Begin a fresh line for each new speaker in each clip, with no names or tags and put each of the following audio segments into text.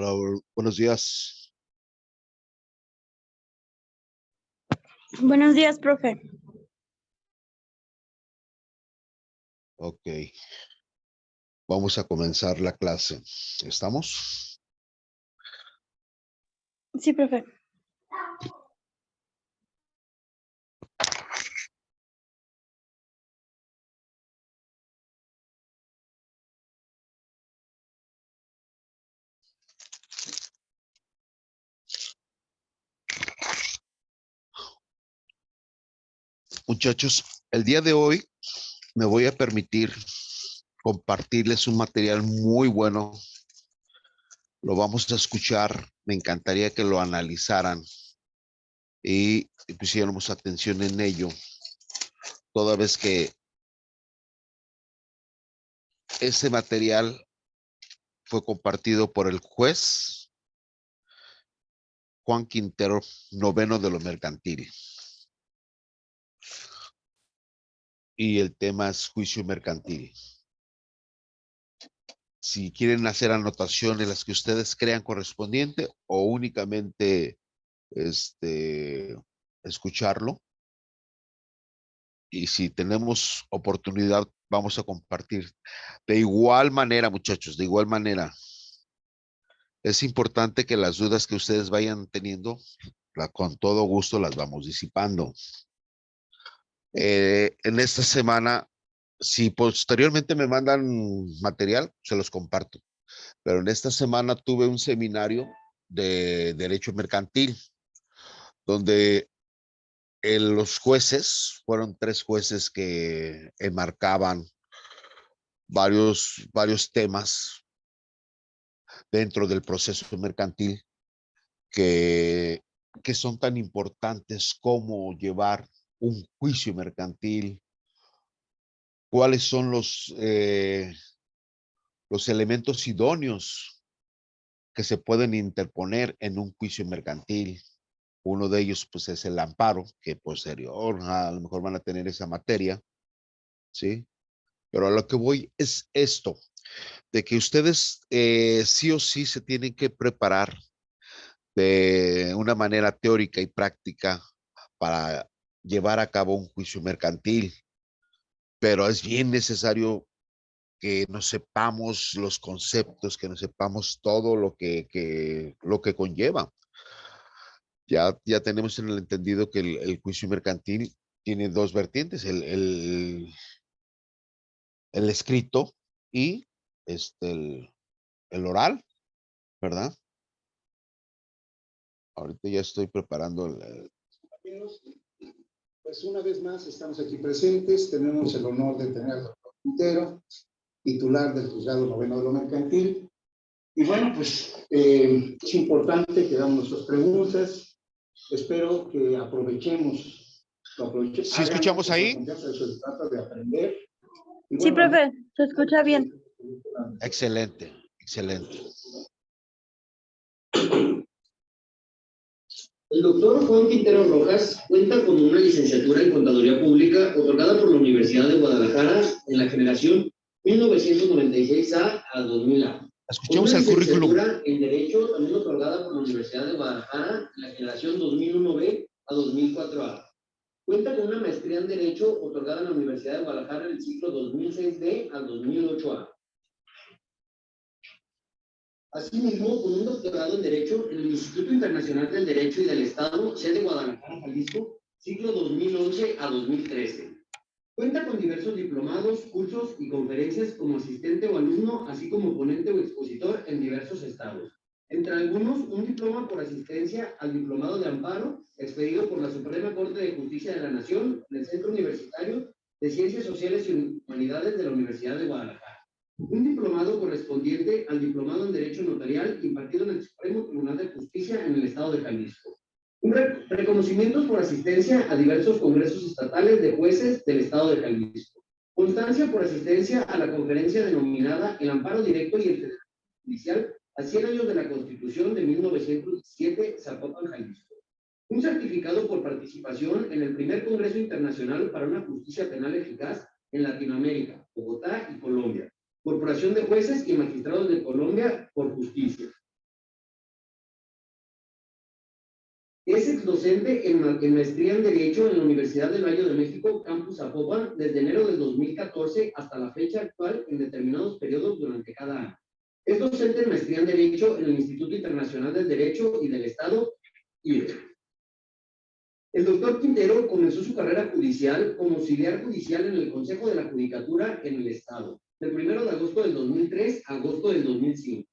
Hola, buenos días.
Buenos días, profe.
Ok, vamos a comenzar la clase. ¿Estamos?
Sí, profe.
Muchachos, el día de hoy me voy a permitir compartirles un material muy bueno. Lo vamos a escuchar. Me encantaría que lo analizaran y pusiéramos atención en ello, toda vez que ese material fue compartido por el juez Juan Quintero, noveno de lo mercantil. Y el tema es juicio mercantil. Si quieren hacer anotaciones, las que ustedes crean correspondiente o únicamente escucharlo. Y si tenemos oportunidad, vamos a compartir. De igual manera, muchachos, de igual manera, es importante que las dudas que ustedes vayan teniendo, con todo gusto las vamos disipando. En esta semana, si posteriormente me mandan material, se los comparto. Pero en esta semana tuve un seminario de derecho mercantil, donde los jueces, fueron 3 jueces que enmarcaban varios temas dentro del proceso mercantil que, que son tan importantes como llevar un juicio mercantil, cuáles son los elementos idóneos que se pueden interponer en un juicio mercantil. Uno de ellos, pues, es el amparo, que posterior a lo mejor van a tener esa materia, ¿sí? Pero a lo que voy es esto, de que ustedes sí o sí se tienen que preparar de una manera teórica y práctica para llevar a cabo un juicio mercantil, pero es bien necesario que nos sepamos los conceptos, que nos sepamos todo lo que conlleva. Ya tenemos en el entendido que el juicio mercantil tiene 2 vertientes, el escrito y el oral, ¿verdad? Ahorita ya estoy preparando
Pues una vez más estamos aquí presentes, tenemos el honor de tener al doctor Quintero, titular del juzgado noveno de lo mercantil. Y bueno, pues es importante que hagamos nuestras preguntas. Espero que aprovechemos.
¿Sí escuchamos ahí?
Eso se trata de aprender. Y
Sí,
bueno,
profe, se escucha bien.
Excelente, excelente.
El doctor Juan Quintero Rojas cuenta con una licenciatura en Contaduría Pública otorgada por la Universidad de Guadalajara en la generación 1996A a 2000A.
Escuchemos
Una
el currículum.
licenciatura en Derecho también otorgada por la Universidad de Guadalajara en la generación 2001B a 2004A. Cuenta con una maestría en Derecho otorgada en la Universidad de Guadalajara en el ciclo 2006D al 2008A. Asimismo, con un doctorado en Derecho en el Instituto Internacional del Derecho y del Estado, sede Guadalajara, Jalisco, ciclo 2011 a 2013. Cuenta con diversos diplomados, cursos y conferencias como asistente o alumno, así como ponente o expositor en diversos estados. Entre algunos, un diploma por asistencia al diplomado de amparo, expedido por la Suprema Corte de Justicia de la Nación en el Centro Universitario de Ciencias Sociales y Humanidades de la Universidad de Guadalajara. Un diplomado correspondiente al diplomado en Derecho Notarial impartido en el Supremo Tribunal de Justicia en el Estado de Jalisco. Reconocimientos por asistencia a diversos congresos estatales de jueces del Estado de Jalisco. Constancia por asistencia a la conferencia denominada El Amparo Directo y el Federalismo Judicial a 100 años de la Constitución de 1917, Zapopan, Jalisco. Un certificado por participación en el primer Congreso Internacional para una Justicia Penal Eficaz en Latinoamérica, Bogotá y Colombia. Corporación de Jueces y Magistrados de Colombia por Justicia. Es exdocente en maestría en Derecho en la Universidad del Valle de México, Campus Zapopan, desde enero del 2014 hasta la fecha actual en determinados periodos durante cada año. Es docente en maestría en Derecho en el Instituto Internacional del Derecho y del Estado, IDE. El doctor Quintero comenzó su carrera judicial como auxiliar judicial en el Consejo de la Judicatura en el Estado, del 1 de agosto del 2003 a agosto del 2005.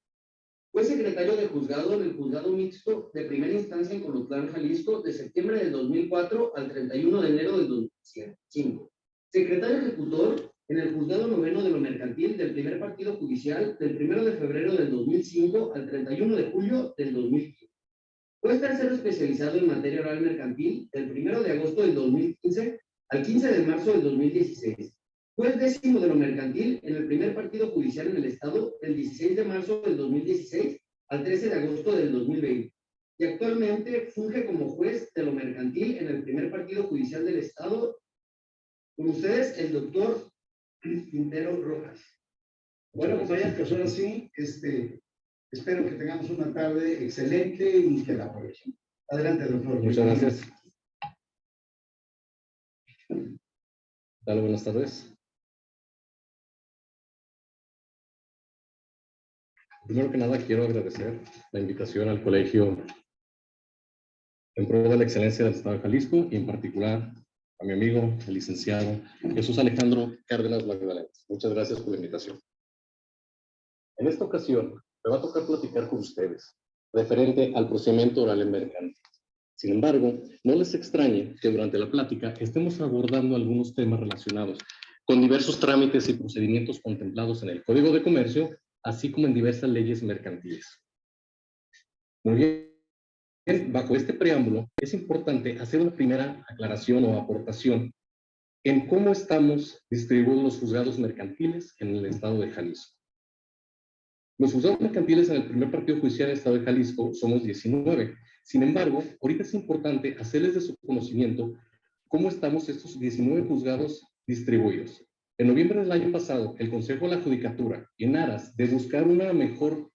Fue secretario de juzgado en el Juzgado Mixto de Primera Instancia en Colotlán, Jalisco, de septiembre del 2004 al 31 de enero del 2005. Secretario ejecutor en el Juzgado Noveno de lo Mercantil del Primer Partido Judicial del 1 de febrero del 2005 al 31 de julio del 2015. Fue tercero especializado en materia oral mercantil del 1 de agosto del 2015 al 15 de marzo del 2016. Fue el décimo de lo mercantil en el primer partido judicial en el Estado del 16 de marzo del 2016 al 13 de agosto del 2020. Y actualmente funge como juez de lo mercantil en el primer partido judicial del Estado. Con ustedes, el doctor Quintero Rojas.
Bueno, compañeras, pues ahora sí, espero que tengamos una tarde excelente y que la aprovechen. Adelante, doctor.
Muchas gracias. Hola, buenas tardes. Primero que nada, quiero agradecer la invitación al colegio en pro de la excelencia del Estado de Jalisco y en particular a mi amigo, el licenciado Jesús Alejandro Cárdenas Magdalenas. Muchas gracias por la invitación. En esta ocasión, me va a tocar platicar con ustedes referente al procedimiento oral en mercantil. Sin embargo, no les extrañe que durante la plática estemos abordando algunos temas relacionados con diversos trámites y procedimientos contemplados en el Código de Comercio, así como en diversas leyes mercantiles. Muy bien, bajo este preámbulo, es importante hacer una primera aclaración o aportación en cómo estamos distribuidos los juzgados mercantiles en el Estado de Jalisco. Los juzgados mercantiles en el primer partido judicial del Estado de Jalisco somos 19. Sin embargo, ahorita es importante hacerles de su conocimiento cómo estamos estos 19 juzgados distribuidos. En noviembre del año pasado, el Consejo de la Judicatura, en aras de buscar una mejor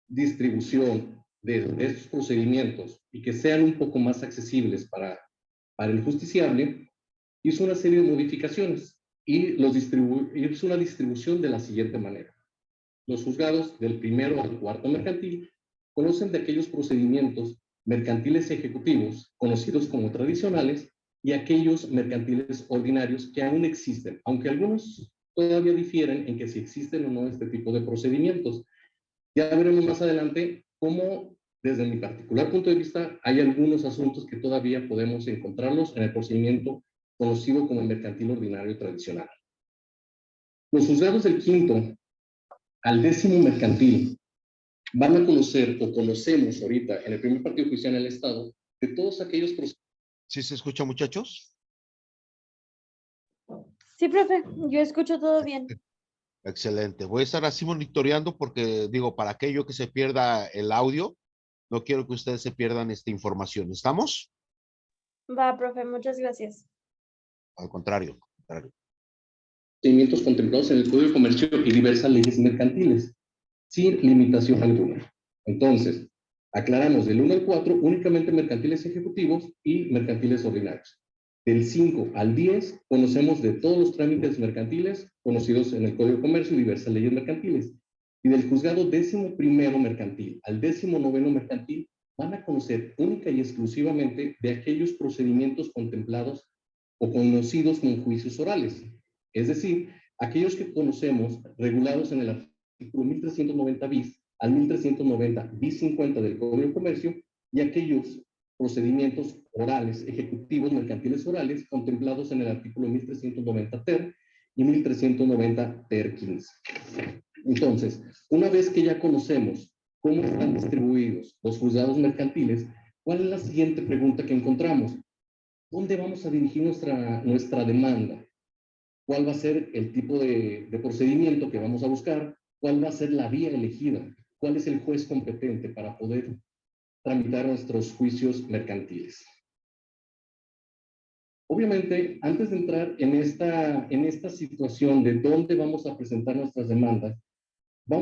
distribución de estos procedimientos y que sean un poco más accesibles para el justiciable, hizo una serie de modificaciones y hizo una distribución de la siguiente manera. Los juzgados del primero al cuarto mercantil conocen de aquellos procedimientos mercantiles ejecutivos, conocidos como tradicionales, y aquellos mercantiles ordinarios que aún existen, aunque algunos todavía difieren en que si existen o no este tipo de procedimientos. Ya veremos más adelante cómo, desde mi particular punto de vista, hay algunos asuntos que todavía podemos encontrarlos en el procedimiento conocido como mercantil ordinario tradicional. Los juzgados del quinto al décimo mercantil van a conocer, o conocemos ahorita en el primer partido judicial en el Estado, de todos aquellos procedimientos.
¿Sí se escucha, muchachos?
Sí, profe, yo escucho todo bien.
Excelente. Voy a estar así monitoreando porque, digo, para aquello que se pierda el audio, no quiero que ustedes se pierdan esta información. ¿Estamos?
Va, profe, muchas gracias.
Al contrario.
Procedimientos contemplados en el Código de Comercio y diversas leyes mercantiles, sin limitación alguna. Entonces, aclaramos del 1 al 4 únicamente mercantiles ejecutivos y mercantiles ordinarios. Del 5 al 10 conocemos de todos los trámites mercantiles conocidos en el Código de Comercio y diversas leyes mercantiles. Y del juzgado 11º mercantil al 19º mercantil van a conocer única y exclusivamente de aquellos procedimientos contemplados o conocidos como juicios orales. Es decir, aquellos que conocemos regulados en el artículo 1390 bis al 1390 bis 50 del Código de Comercio y aquellos procedimientos orales, ejecutivos, mercantiles orales contemplados en el artículo 1390 ter y 1390 ter 15. Entonces, una vez que ya conocemos cómo están distribuidos los juzgados mercantiles, ¿cuál es la siguiente pregunta que encontramos? ¿Dónde vamos a dirigir nuestra demanda? ¿Cuál va a ser el tipo de procedimiento que vamos a buscar? ¿Cuál va a ser la vía elegida? ¿Cuál es el juez competente para poder tramitar nuestros juicios mercantiles? Obviamente, antes de entrar en esta situación de dónde vamos a presentar nuestras demandas,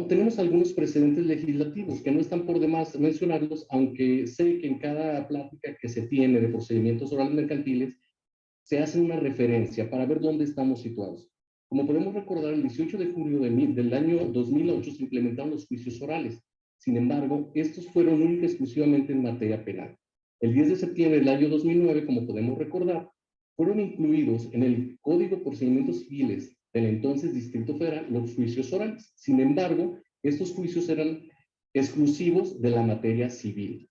Tenemos algunos precedentes legislativos que no están por demás mencionarlos, aunque sé que en cada plática que se tiene de procedimientos orales mercantiles se hace una referencia para ver dónde estamos situados. Como podemos recordar, el 18 de julio del año 2008 se implementaron los juicios orales. Sin embargo, estos fueron únicamente exclusivamente en materia penal. El 10 de septiembre del año 2009, como podemos recordar, fueron incluidos en el Código de Procedimientos Civiles del entonces Distrito Federal los juicios orales. Sin embargo, estos juicios eran exclusivos de la materia civil.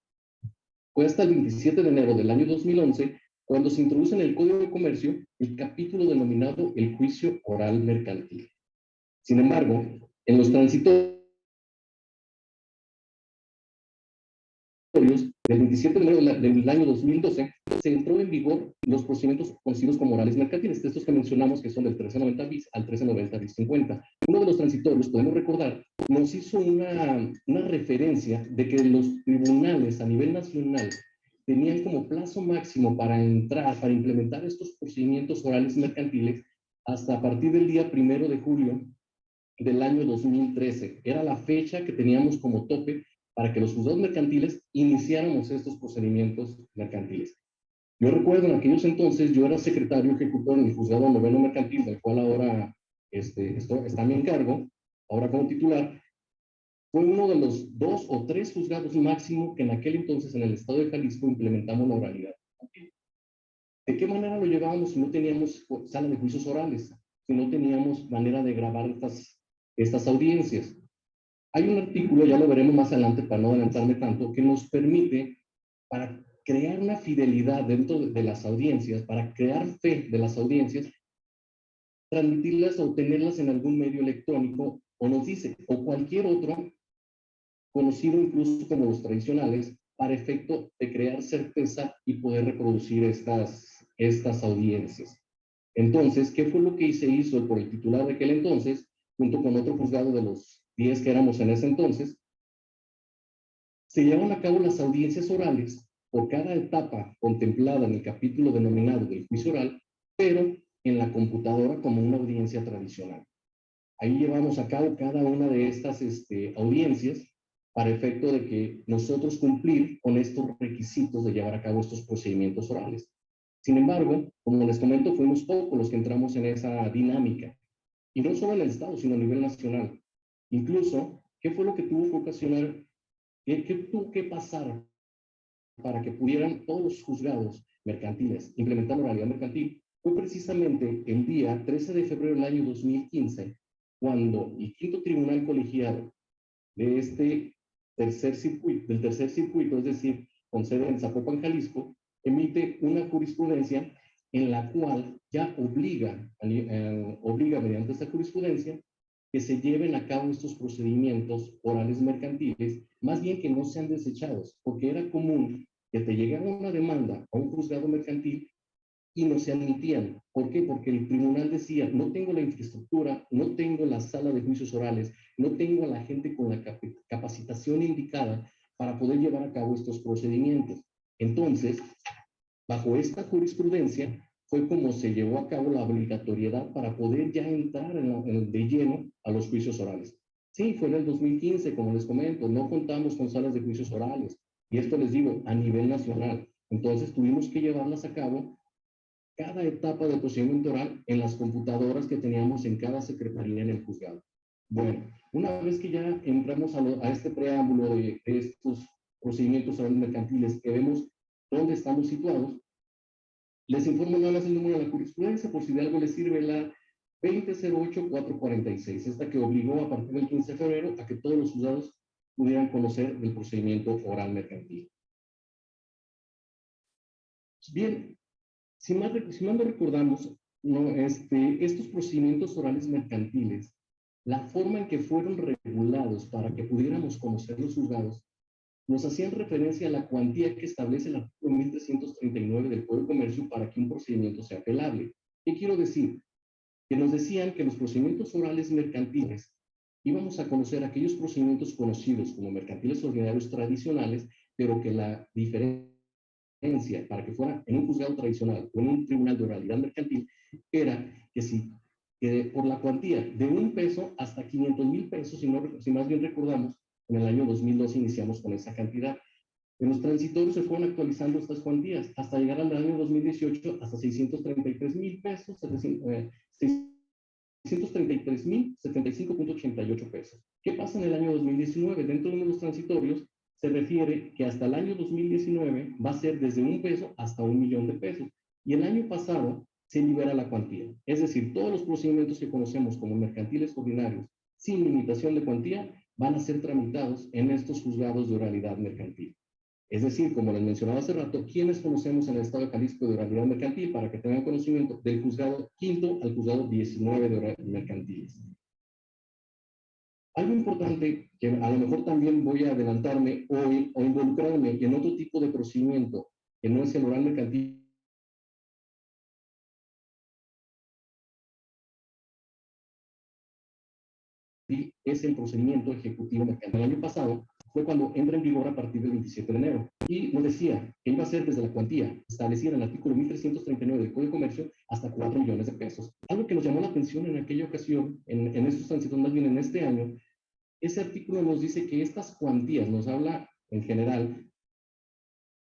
Fue hasta el 27 de enero del año 2011 cuando se introduce en el Código de Comercio el capítulo denominado el juicio oral mercantil. Sin embargo, en los transitorios del 27 de enero del año 2012 se entró en vigor los procedimientos conocidos como orales mercantiles, estos que mencionamos que son del 1390 bis al 1390 bis 50. Uno de los transitorios, podemos recordar, nos hizo una referencia de que los tribunales a nivel nacional tenían como plazo máximo para implementar estos procedimientos orales mercantiles hasta a partir del día 1 de julio del año 2013. Era la fecha que teníamos como tope para que los juzgados mercantiles iniciáramos estos procedimientos mercantiles. Yo recuerdo en aquellos entonces, yo era secretario ejecutor en el juzgado noveno mercantil, del cual ahora está a mi encargo, ahora como titular. Fue uno de los 2 o 3 juzgados máximo que en aquel entonces en el estado de Jalisco implementamos la oralidad. ¿De qué manera lo llevábamos si no teníamos sala de juicios orales? Si no teníamos manera de grabar estas audiencias. Hay un artículo, ya lo veremos más adelante para no adelantarme tanto, que nos permite, para crear una fidelidad dentro de las audiencias, para crear fe de las audiencias, transmitirlas o tenerlas en algún medio electrónico, o nos dice, o cualquier otro, conocido incluso como los tradicionales, para efecto de crear certeza y poder reproducir estas audiencias. Entonces, ¿qué fue lo que se hizo por el titular de aquel entonces, junto con otro juzgado de los 10 que éramos en ese entonces? Se llevan a cabo las audiencias orales por cada etapa contemplada en el capítulo denominado del juicio oral, pero en la computadora como una audiencia tradicional. Ahí llevamos a cabo cada una de estas audiencias para efecto de que nosotros cumplir con estos requisitos de llevar a cabo estos procedimientos orales. Sin embargo, como les comento, fuimos pocos los que entramos en esa dinámica. Y no solo en el Estado, sino a nivel nacional. Incluso, ¿qué fue lo que tuvo que ocasionar? ¿Qué tuvo que pasar para que pudieran todos los juzgados mercantiles implementar la oralidad mercantil? Fue precisamente el día 13 de febrero del año 2015, cuando el quinto tribunal colegiado de del tercer circuito, es decir, con sede en Zapopan, Jalisco, emite una jurisprudencia en la cual ya obliga mediante esta jurisprudencia que se lleven a cabo estos procedimientos orales mercantiles, más bien que no sean desechados, porque era común que te llegara una demanda a un juzgado mercantil y no se admitían. ¿Por qué? Porque el tribunal decía, no tengo la infraestructura, no tengo la sala de juicios orales, no tengo a la gente con la capacitación indicada para poder llevar a cabo estos procedimientos. Entonces, bajo esta jurisprudencia, fue como se llevó a cabo la obligatoriedad para poder ya entrar de lleno a los juicios orales. Sí, fue en el 2015, como les comento, no contamos con salas de juicios orales. Y esto les digo, a nivel nacional. Entonces tuvimos que llevarlas a cabo cada etapa del procedimiento oral en las computadoras que teníamos en cada secretaría en el juzgado. Bueno, una vez que ya entramos a este preámbulo de estos procedimientos orales mercantiles, que vemos dónde estamos situados, les informo nada más el número de la jurisprudencia, por si de algo les sirve, la 2008-446, esta que obligó a partir del 15 de febrero a que todos los juzgados pudieran conocer el procedimiento oral mercantil. Bien, si mal no recordamos, estos procedimientos orales mercantiles, la forma en que fueron regulados para que pudiéramos conocer los juzgados, nos hacían referencia a la cuantía que establece el artículo 1339 del Código de Comercio para que un procedimiento sea apelable. ¿Qué quiero decir? Que nos decían que los procedimientos orales mercantiles íbamos a conocer aquellos procedimientos conocidos como mercantiles ordinarios tradicionales, pero que la diferencia para que fuera en un juzgado tradicional o en un tribunal de oralidad mercantil era que si por la cuantía de $1 hasta 500,000 pesos, si más bien recordamos, en el año 2002 iniciamos con esa cantidad. En los transitorios se fueron actualizando estas cuantías hasta llegar al año 2018 hasta 633,000 pesos, 633,075,88 pesos. ¿Qué pasa en el año 2019? Dentro de los transitorios se refiere que hasta el año 2019 va a ser desde $1 hasta $1,000,000 de pesos. Y el año pasado se libera la cuantía. Es decir, todos los procedimientos que conocemos como mercantiles ordinarios sin limitación de cuantía van a ser tramitados en estos juzgados de oralidad mercantil. Es decir, como les mencionaba hace rato, ¿quiénes conocemos en el Estado de Jalisco de oralidad mercantil? Para que tengan conocimiento, del juzgado 5 al juzgado 19 de oralidad mercantiles. Algo importante, que a lo mejor también voy a adelantarme hoy o involucrarme en otro tipo de procedimiento, que no es el oral mercantil, es el procedimiento ejecutivo mercantil. El año pasado fue cuando entra en vigor a partir del 27 de enero. Y nos decía que iba a ser desde la cuantía establecida en el artículo 1339 del Código de Comercio hasta 4 millones de pesos. Algo que nos llamó la atención en aquella ocasión, en estos transitos, más bien en este año, ese artículo nos dice que estas cuantías, nos habla en general,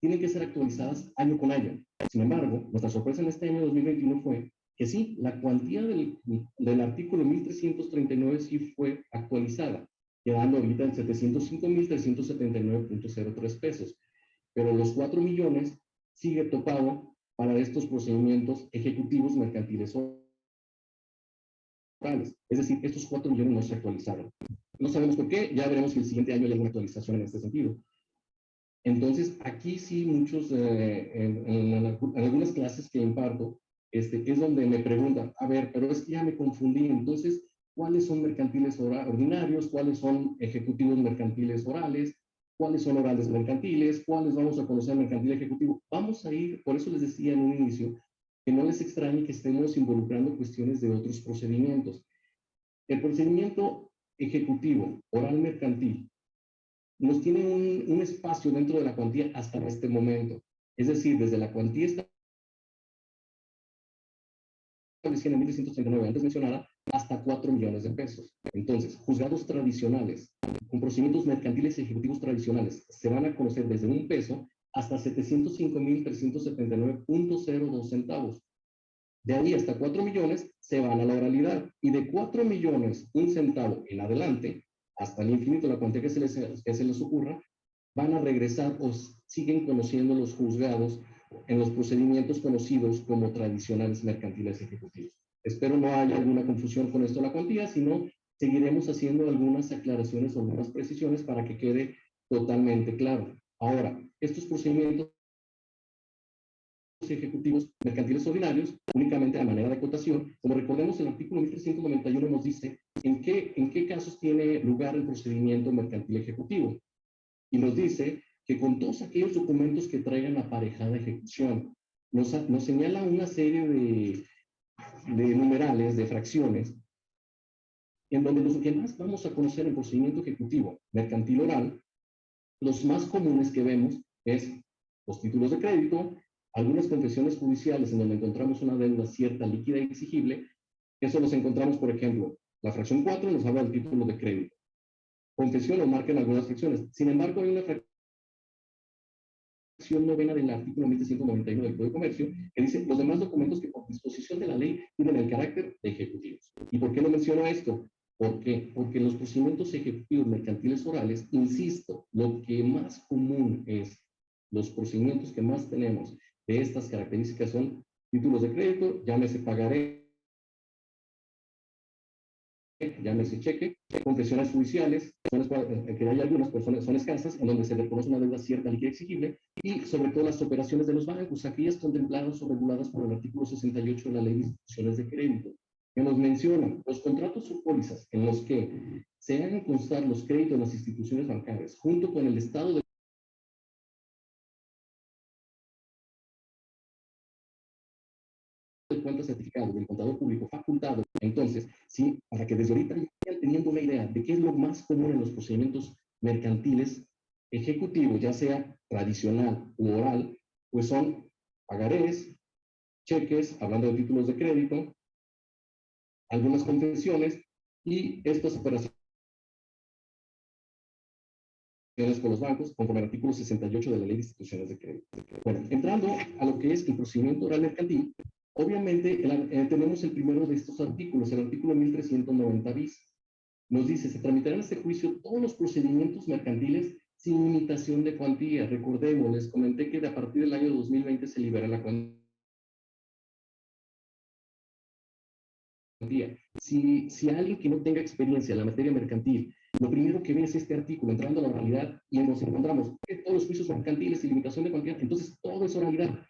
tienen que ser actualizadas año con año. Sin embargo, nuestra sorpresa en este año 2021 fue que sí, la cuantía del artículo 1339 sí fue actualizada, quedando ahorita en 705,379.03 pesos. Pero los 4 millones sigue topado para estos procedimientos ejecutivos mercantiles orales. Es decir, estos 4 millones no se actualizaron. No sabemos por qué, ya veremos si el siguiente año hay alguna actualización en este sentido. Entonces, aquí sí muchos, en algunas clases que imparto, es donde me preguntan, a ver, pero es que ya me confundí, entonces, ¿cuáles son mercantiles ordinarios? ¿Cuáles son ejecutivos mercantiles orales? ¿Cuáles son orales mercantiles? ¿Cuáles vamos a conocer mercantil ejecutivo? Vamos a ir, por eso les decía en un inicio, que no les extrañe que estemos involucrando cuestiones de otros procedimientos. El procedimiento ejecutivo oral mercantil nos tiene un espacio dentro de la cuantía hasta este momento. Es decir, desde la cuantía establecida en 1339, antes mencionada, hasta 4 millones de pesos. Entonces, juzgados tradicionales, con procedimientos mercantiles ejecutivos tradicionales, se van a conocer desde $1 hasta 705,379.02 centavos. De ahí hasta 4 millones se van a la oralidad. Y de 4 millones, 1 centavo en adelante, hasta el infinito, la cuantía que se les ocurra, van a regresar o siguen conociendo los juzgados en los procedimientos conocidos como tradicionales mercantiles ejecutivos. Espero no haya alguna confusión con esto de la cuantía, sino seguiremos haciendo algunas aclaraciones o algunas precisiones para que quede totalmente claro. Ahora, estos procedimientos ejecutivos mercantiles ordinarios, únicamente a manera de acotación, como recordemos, el artículo 1391 nos dice en qué casos tiene lugar el procedimiento mercantil ejecutivo. Y nos dice que con todos aquellos documentos que traigan aparejada ejecución, nos señala una serie de numerales, de fracciones, en donde los que más vamos a conocer en procedimiento ejecutivo mercantil oral, los más comunes que vemos es los títulos de crédito, algunas confesiones judiciales en donde encontramos una deuda cierta, líquida y exigible. Eso los encontramos, por ejemplo, la fracción 4 nos habla del título de crédito. Confesión lo marca en algunas fracciones. Sin embargo, hay una fracción novena del artículo 1191 del Código de Comercio que dice los demás documentos que por disposición de la ley tienen el carácter de ejecutivos. ¿Y por qué lo menciono esto? ¿Por qué? Porque en los procedimientos ejecutivos mercantiles orales, insisto, lo que más común es, los procedimientos que más tenemos de estas características son títulos de crédito, llámese pagaré, llámese cheque, confesiones judiciales, que hay algunas personas son escasas, en donde se reconoce una deuda cierta, líquida y exigible, y sobre todo las operaciones de los bancos, aquellas contempladas o reguladas por el artículo 68 de la Ley de Instituciones de Crédito, que nos mencionan los contratos o pólizas en los que se hagan constar los créditos de las instituciones bancarias, junto con el estado de cuenta certificado del contador público facultado. Entonces, sí, para que desde ahorita vayan teniendo una idea de qué es lo más común en los procedimientos mercantiles ejecutivos, ya sea tradicional u oral, pues son pagarés, cheques, hablando de títulos de crédito, algunas confesiones y estas operaciones con los bancos, conforme al artículo 68 de la Ley de Instituciones de Crédito. Bueno, entrando a lo que es el procedimiento oral mercantil, obviamente tenemos el primero de estos artículos, el artículo 1390 bis. Nos dice, se tramitarán en este juicio todos los procedimientos mercantiles sin limitación de cuantía. Recordemos, les comenté que a partir del año 2020 se libera la cuantía. Si alguien que no tenga experiencia en la materia mercantil, lo primero que ve es este artículo, entrando a la oralidad, y nos encontramos que todos los juicios mercantiles sin limitación de cuantía, entonces todo es oralidad.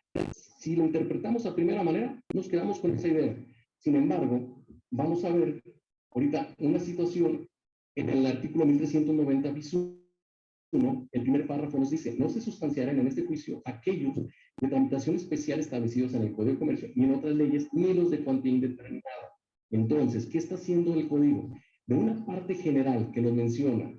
Si lo interpretamos a primera manera, nos quedamos con esa idea. Sin embargo, vamos a ver ahorita una situación en el artículo 1390 bis 1, el primer párrafo nos dice, no se sustanciarán en este juicio aquellos de tramitación especial establecidos en el Código de Comercio ni en otras leyes, ni los de cuantía indeterminada. Entonces, ¿qué está haciendo el código? De una parte general que nos menciona,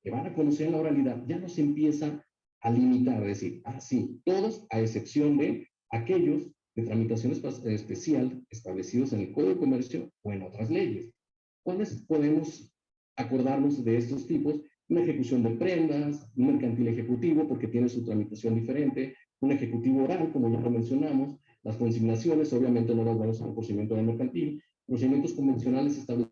que van a conocer la oralidad, ya nos empieza a limitar, es decir, sí, todos a excepción de aquellos de tramitación especial establecidos en el Código de Comercio o en otras leyes. ¿Cuáles podemos acordarnos de estos tipos? Una ejecución de prendas, un mercantil ejecutivo porque tiene su tramitación diferente, un ejecutivo oral, como ya lo mencionamos, las consignaciones, obviamente no las vamos a un procedimiento oral mercantil, procedimientos convencionales establecidos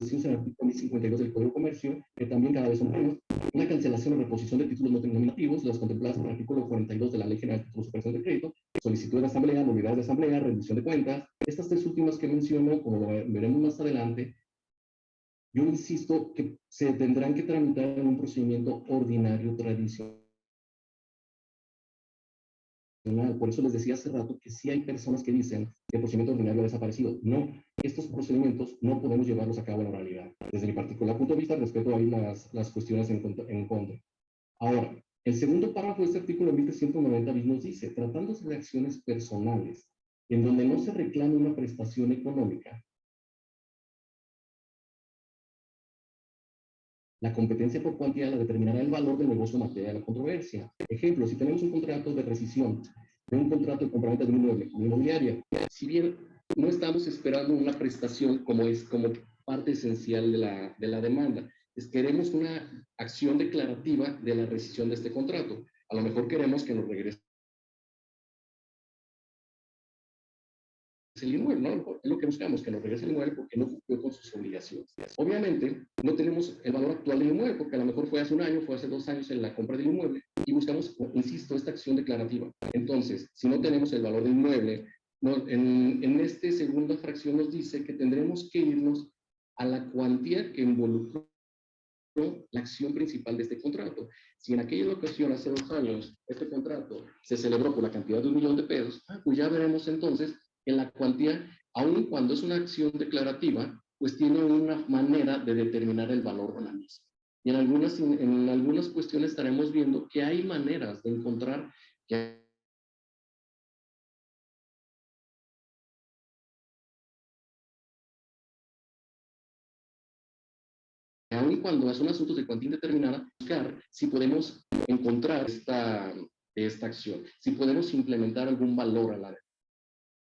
en el artículo 1052 del Código de Comercio, que también cada vez son menos, una cancelación o reposición de títulos no denominativos, las contempladas en el artículo 42 de la Ley General de Títulos de Operación de Crédito, solicitud de asamblea, nulidades de asamblea, rendición de cuentas. Estas tres últimas que menciono, como lo veremos más adelante, yo insisto que se tendrán que tramitar en un procedimiento ordinario tradicional. Por eso les decía hace rato que sí hay personas que dicen que el procedimiento ordinario ha desaparecido. No, estos procedimientos no podemos llevarlos a cabo en la oralidad. Desde mi particular punto de vista, respeto ahí las cuestiones en contra. Ahora, el segundo párrafo de este artículo 1390 bis nos dice, tratándose de acciones personales, en donde no se reclame una prestación económica, la competencia por cuantía la determinará el valor del negocio en materia de la controversia. Ejemplo, si tenemos un contrato de rescisión, de un contrato de compraventa de un inmueble, una inmobiliaria, si bien no estamos esperando una prestación como parte esencial de la demanda, queremos una acción declarativa de la rescisión de este contrato. A lo mejor queremos que nos regrese el inmueble, ¿no? Es lo que buscamos, que nos regrese el inmueble porque no cumplió con sus obligaciones. Obviamente, no tenemos el valor actual del inmueble, porque a lo mejor fue hace un año, fue hace 2 años en la compra del inmueble, y buscamos, insisto, esta acción declarativa. Entonces, si no tenemos el valor del inmueble, en esta segunda fracción nos dice que tendremos que irnos a la cuantía que involucró la acción principal de este contrato. Si en aquella ocasión, hace 2 años, este contrato se celebró por la cantidad de $1.000.000, pues ya veremos entonces en la cuantía, aun cuando es una acción declarativa, pues tiene una manera de determinar el valor de la misma. Y en algunas cuestiones estaremos viendo que hay maneras de encontrar que aun cuando son asuntos de cuantía indeterminada, buscar si podemos encontrar esta acción, si podemos implementar algún valor a la demanda.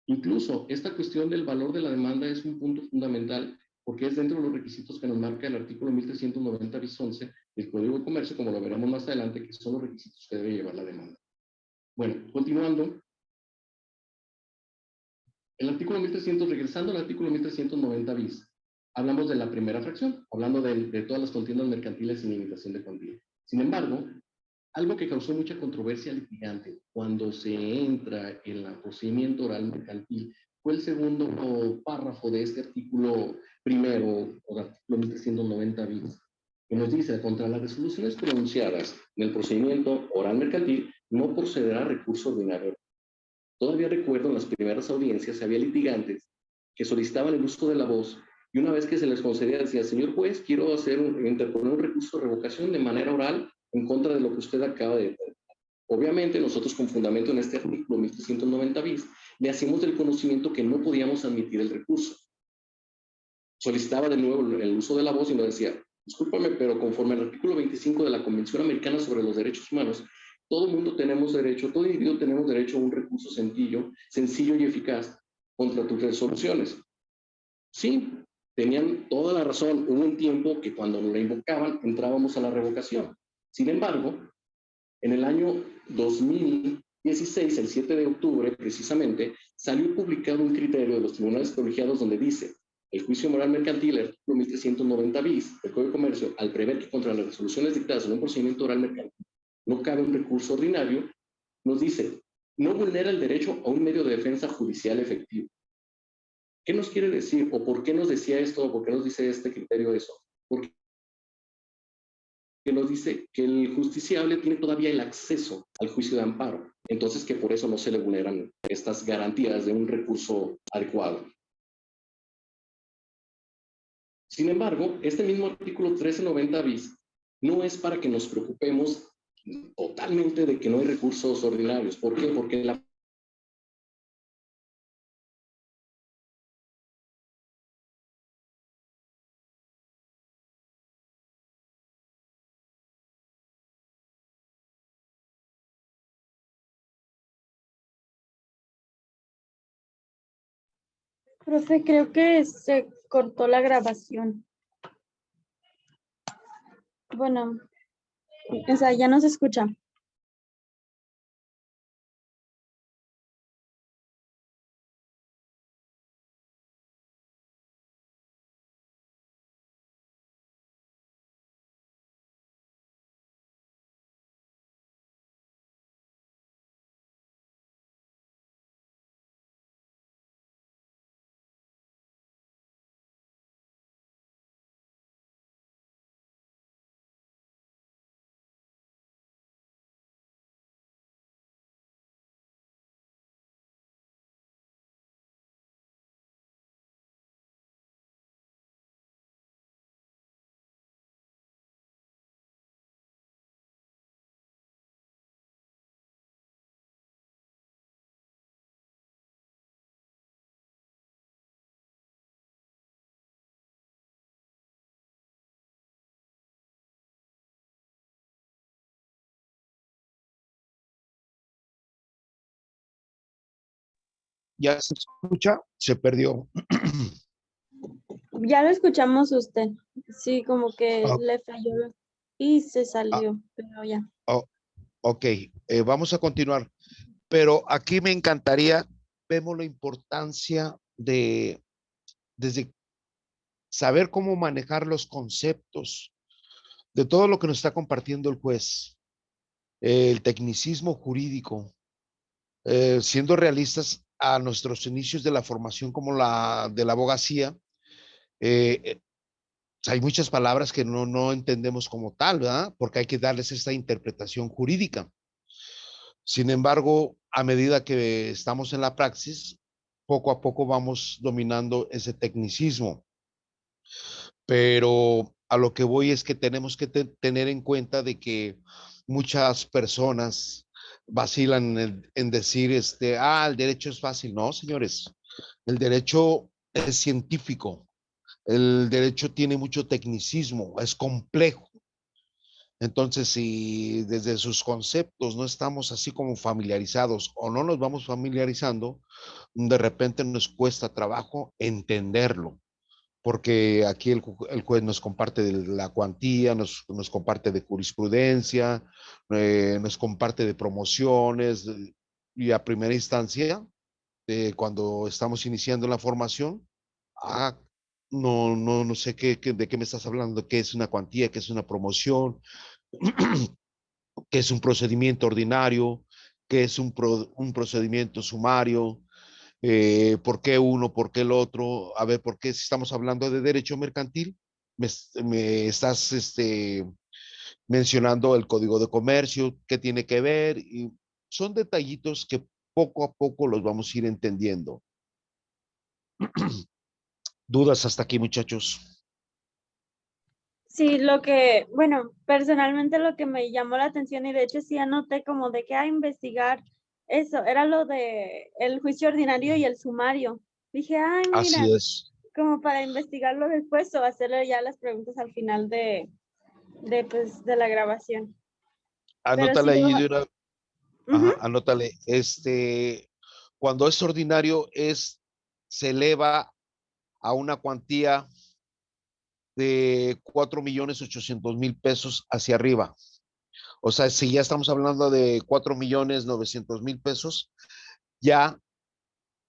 Incluso esta cuestión del valor de la demanda es un punto fundamental porque es dentro de los requisitos que nos marca el artículo 1390 bis 11 del Código de Comercio, como lo veremos más adelante, que son los requisitos que debe llevar la demanda. Bueno, continuando, regresando al artículo 1390 bis, hablamos de la primera fracción, hablando de todas las contiendas mercantiles sin limitación de cuantía. Sin embargo, algo que causó mucha controversia litigante cuando se entra en el procedimiento oral mercantil fue el segundo párrafo de este artículo primero, o artículo 1390 bis, que nos dice, contra las resoluciones pronunciadas en el procedimiento oral mercantil, no procederá recurso ordinario. Todavía recuerdo en las primeras audiencias había litigantes que solicitaban el uso de la voz y una vez que se les concedía decía, señor juez, quiero interponer un recurso de revocación de manera oral en contra de lo que usted acaba de determinar. Obviamente, nosotros con fundamento en este artículo 1390 bis, le hacíamos del conocimiento que no podíamos admitir el recurso. Solicitaba de nuevo el uso de la voz y nos decía, discúlpame, pero conforme al artículo 25 de la Convención Americana sobre los Derechos Humanos, todo mundo tenemos derecho, todo individuo tenemos derecho a un recurso sencillo y eficaz contra tus resoluciones. Sí, tenían toda la razón. Hubo un tiempo que cuando la invocaban entrábamos a la revocación. Sin embargo, en el año 2016, el 7 de octubre precisamente, salió publicado un criterio de los tribunales colegiados donde dice: el juicio moral mercantil, el artículo 1390 bis del Código de Comercio, al prever que contra las resoluciones dictadas en un procedimiento oral mercantil no cabe un recurso ordinario, nos dice: no vulnera el derecho a un medio de defensa judicial efectivo. ¿Qué nos quiere decir? ¿O por qué nos decía esto? ¿O por qué nos dice este criterio eso? Porque nos dice que el justiciable tiene todavía el acceso al juicio de amparo. Entonces, que por eso no se le vulneran estas garantías de un recurso adecuado. Sin embargo, este mismo artículo 1390 bis no es para que nos preocupemos totalmente de que no hay recursos ordinarios. ¿Por qué? Porque la
Profe, creo que se cortó la grabación. Bueno, o sea, ya no se escucha.
¿Ya se escucha? Se perdió.
Ya lo escuchamos usted. Sí, como que
Ah,
le falló y se
ah,
salió, pero ya.
oh, ok, vamos a continuar. Pero aquí me encantaría, vemos la importancia de desde saber cómo manejar los conceptos de todo lo que nos está compartiendo el juez, el tecnicismo jurídico, siendo realistas a nuestros inicios de la formación como la de la abogacía. eh, eh, Hay muchas palabras que no entendemos como tal, ¿verdad? Porque hay que darles esta interpretación jurídica. Sin embargo, a medida que estamos en la praxis, poco a poco vamos dominando ese tecnicismo. Pero a lo que voy es que tenemos que tener en cuenta de que muchas personas vacilan en decir, el derecho es fácil. No, señores, el derecho es científico, el derecho tiene mucho tecnicismo, es complejo. Entonces, si desde sus conceptos no estamos así como familiarizados o no nos vamos familiarizando, de repente nos cuesta trabajo entenderlo, porque aquí el juez nos comparte de la cuantía, nos comparte de jurisprudencia, nos comparte de promociones, y a primera instancia, cuando estamos iniciando la formación, ah, no sé de qué me estás hablando, qué es una cuantía, qué es una promoción, qué es un procedimiento ordinario, qué es un procedimiento sumario, por qué uno, por qué el otro, a ver, por qué si estamos hablando de derecho mercantil, me estás mencionando el código de comercio, qué tiene que ver, y son detallitos que poco a poco los vamos a ir entendiendo. ¿Dudas hasta aquí, muchachos?
Sí, bueno, personalmente lo que me llamó la atención y de hecho sí anoté como de que a investigar eso, era lo de el juicio ordinario y el sumario. Dije, ay, mira,
Así es.
como para investigarlo después o hacerle ya las preguntas al final pues, de la grabación. Pero sí,
Anótale ahí de una,
Ujú.
Ajá, anótale. Cuando es ordinario, se eleva a una cuantía de 4.800.000 pesos hacia arriba. O sea, si ya estamos hablando de 4.900.000 pesos, ya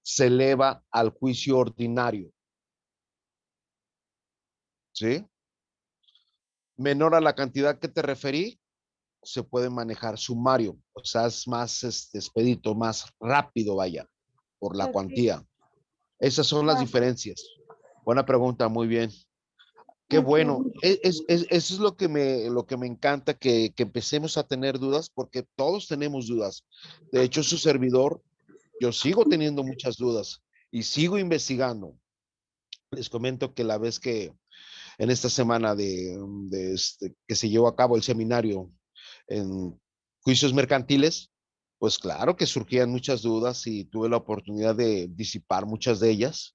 se eleva al juicio ordinario, ¿sí? Menor a la cantidad que te referí, se puede manejar sumario, o sea, es más expedito, más rápido, vaya, por la
Ok.
cuantía. Esas son las
Ah,
diferencias. Buena pregunta, muy bien. Qué bueno.
ok.
Eso es lo que me encanta, que empecemos a tener dudas, porque todos tenemos dudas. De hecho, su servidor, yo sigo teniendo muchas dudas y sigo investigando. Les comento que la vez que en esta semana que se llevó a cabo el seminario en juicios mercantiles, pues claro que surgían muchas dudas y tuve la oportunidad de disipar muchas de ellas.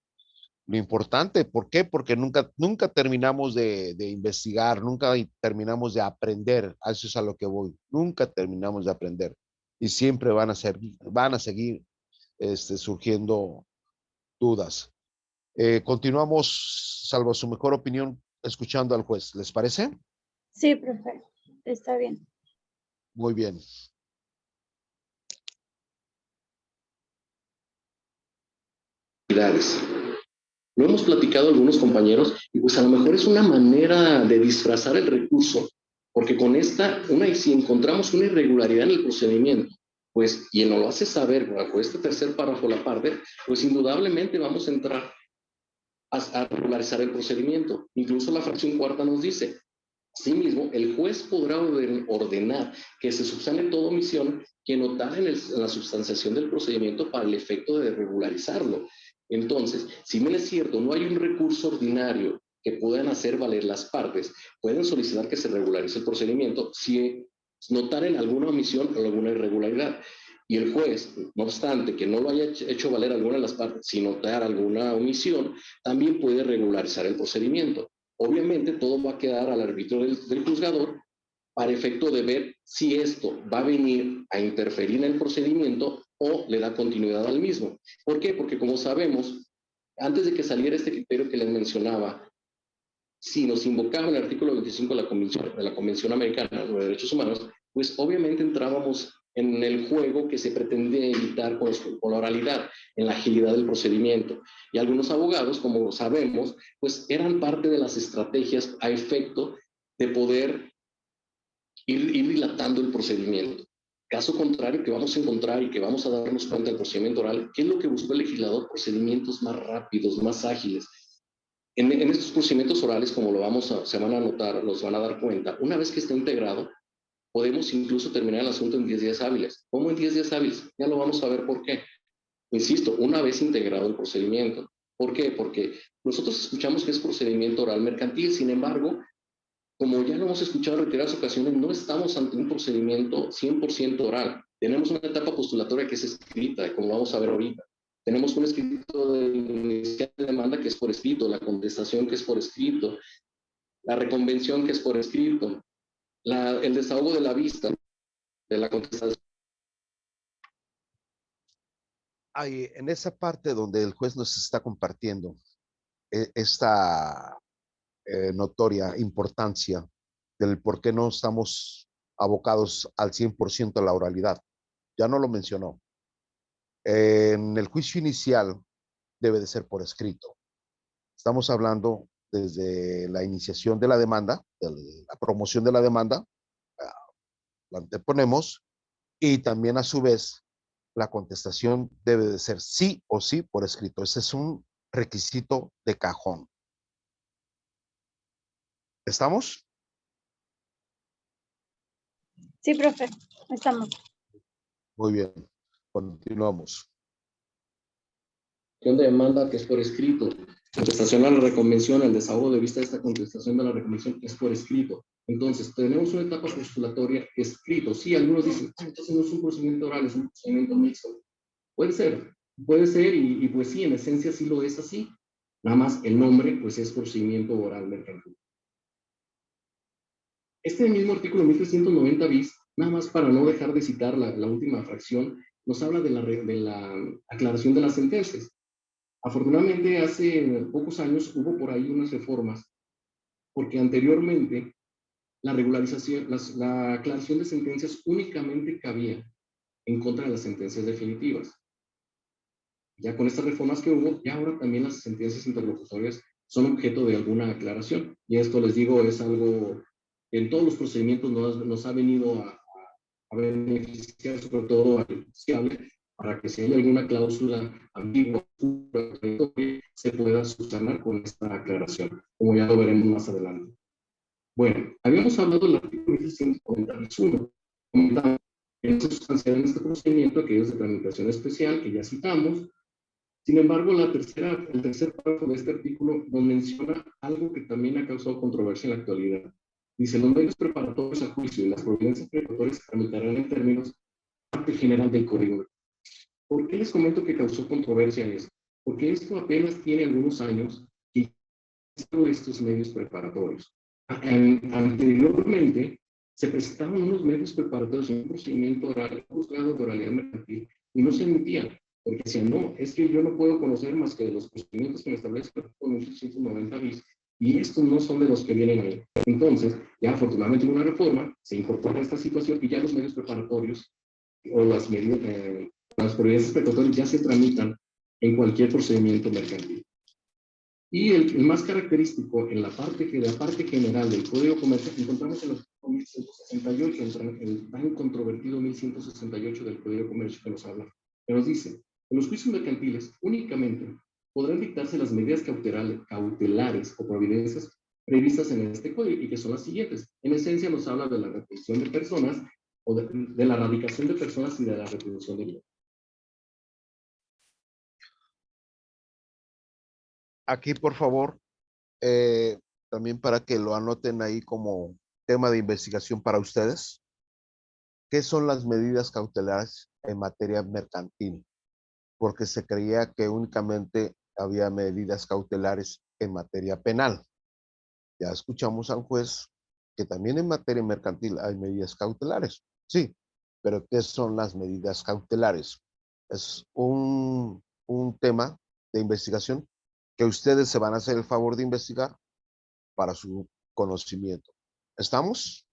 Lo importante, ¿por qué? Porque nunca terminamos de investigar, nunca terminamos de aprender. A eso es a lo que voy. Nunca terminamos de aprender. Y siempre van a seguir surgiendo dudas. Continuamos, salvo su mejor opinión, escuchando al juez. ¿Les parece?
Sí, profe. Está bien.
Muy bien.
Lo hemos platicado algunos compañeros y pues a lo mejor es una manera de disfrazar el recurso, porque con si encontramos una irregularidad en el procedimiento, pues, y nos lo hace saber bajo este tercer párrafo la parte, pues indudablemente vamos a entrar a regularizar el procedimiento. Incluso la fracción cuarta nos dice, asimismo, el juez podrá ordenar que se subsane toda omisión que notara en la substanciación del procedimiento para el efecto de regularizarlo. Entonces, si bien es cierto, no hay un recurso ordinario que puedan hacer valer las partes, pueden solicitar que se regularice el procedimiento si notaren alguna omisión o alguna irregularidad. Y el juez, no obstante que no lo haya hecho valer alguna de las partes, si notar alguna omisión, también puede regularizar el procedimiento. Obviamente todo va a quedar al arbitrio del juzgador para efecto de ver si esto va a venir a interferir en el procedimiento o le da continuidad al mismo. ¿Por qué? Porque como sabemos, antes de que saliera este criterio que les mencionaba, si nos invocaba el artículo 25 de la Convención Americana sobre Derechos Humanos, pues obviamente entrábamos en el juego que se pretende evitar con la oralidad, en la agilidad del procedimiento. Y algunos abogados, como sabemos, pues eran parte de las estrategias a efecto de poder ir dilatando el procedimiento. Caso contrario, que vamos a encontrar y que vamos a darnos cuenta del procedimiento oral, ¿qué es lo que buscó el legislador? Procedimientos más rápidos, más ágiles. En estos procedimientos orales, como se van a notar, los van a dar cuenta, una vez que está integrado, podemos incluso terminar el asunto en 10 días hábiles. ¿Cómo en 10 días hábiles? Ya lo vamos a ver por qué. Insisto, una vez integrado el procedimiento. ¿Por qué? Porque nosotros escuchamos que es procedimiento oral mercantil, sin embargo, como ya lo hemos escuchado en reiteradas ocasiones, no estamos ante un procedimiento 100% oral. Tenemos una etapa postulatoria que es escrita, como vamos a ver ahorita. Tenemos un escrito de inicial de demanda que es por escrito, la contestación que es por escrito, la reconvención que es por escrito, el desahogo de la vista, de la contestación.
En esa parte donde el juez nos está compartiendo esta notoria importancia del por qué no estamos abocados al 100% a la oralidad. Ya no lo mencionó. En el juicio inicial debe de ser por escrito. Estamos hablando desde la iniciación de la demanda, de la promoción de la demanda, la anteponemos, y también a su vez la contestación debe de ser sí o sí por escrito. Ese es un requisito de cajón. ¿Estamos?
Sí, profe. Estamos.
Muy bien. Continuamos.
De demanda que es por escrito. Contestación a la reconvención, el desahogo de vista de esta contestación de la reconvención es por escrito. Entonces, tenemos una etapa postulatoria escrito. Sí, algunos dicen, entonces no es un procedimiento oral, es un procedimiento mixto. Puede ser, y pues sí, en esencia sí lo es así. Nada más el nombre, pues es procedimiento oral mercantil. Este mismo artículo 1390 bis Nada más para no dejar de citar la última fracción, nos habla de la aclaración de las sentencias. Afortunadamente, hace pocos años hubo por ahí unas reformas, porque anteriormente la regularización, la aclaración de sentencias únicamente cabía en contra de las sentencias definitivas. Ya con estas reformas que hubo, ya ahora también las sentencias interlocutorias son objeto de alguna aclaración. Y esto, les digo, es algo que en todos los procedimientos nos ha venido a beneficiar, sobre todo al justiciable, para que si hay alguna cláusula ambigua se pueda subsanar con esta aclaración, como ya lo veremos más adelante. Bueno, habíamos hablado del artículo 1191, comentamos que no se sustancial en este procedimiento, que es de tramitación especial, que ya citamos. Sin embargo, el tercer párrafo de este artículo nos menciona algo que también ha causado controversia en la actualidad. Dice, los medios preparatorios a juicio y las providencias preparatorias se tramitarán en términos de parte general del Código. ¿Por qué les comento que causó controversia eso? Porque esto apenas tiene algunos años y estos medios preparatorios. Anteriormente, se presentaban unos medios preparatorios en un procedimiento oral, un juzgado de oralidad mercantil, y no se emitían. Porque decían, no, es que yo no puedo conocer más que de los procedimientos que me establece el artículo 1190 bis, y estos no son de los que vienen ahí. Entonces, ya afortunadamente en una reforma, se incorpora esta situación y ya los medios preparatorios o las providencias preparatorias ya se tramitan en cualquier procedimiento mercantil. Y el más característico en la parte general del Código Comercial encontramos en el 1168, el tan controvertido 1168 del Código Comercio, que nos dice, en los juicios mercantiles únicamente podrán dictarse las medidas cautelares o providencias previstas en este código y que son las siguientes. En esencia nos habla de la retención de personas o de la erradicación de personas y de la retención de bienes.
Aquí, por favor, también para que lo anoten ahí como tema de investigación para ustedes. ¿Qué son las medidas cautelares en materia mercantil? Porque se creía que únicamente había medidas cautelares en materia penal. Ya escuchamos al juez que también en materia mercantil hay medidas cautelares. Sí, pero ¿qué son las medidas cautelares? Es un tema de investigación que ustedes se van a hacer el favor de investigar para su conocimiento. ¿Estamos?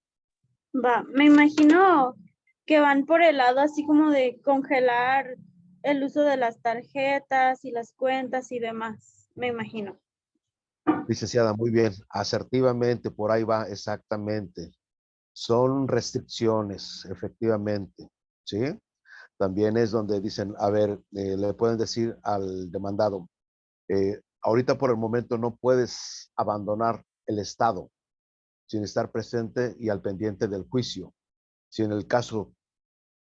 Va, me imagino que van por el lado así como de congelar el uso de las tarjetas y las cuentas y demás, me imagino.
Licenciada, muy bien, asertivamente, por ahí va exactamente. Son restricciones, efectivamente, ¿sí? También es donde dicen, a ver, le pueden decir al demandado, ahorita por el momento no puedes abandonar el estado sin estar presente y al pendiente del juicio. Si en el caso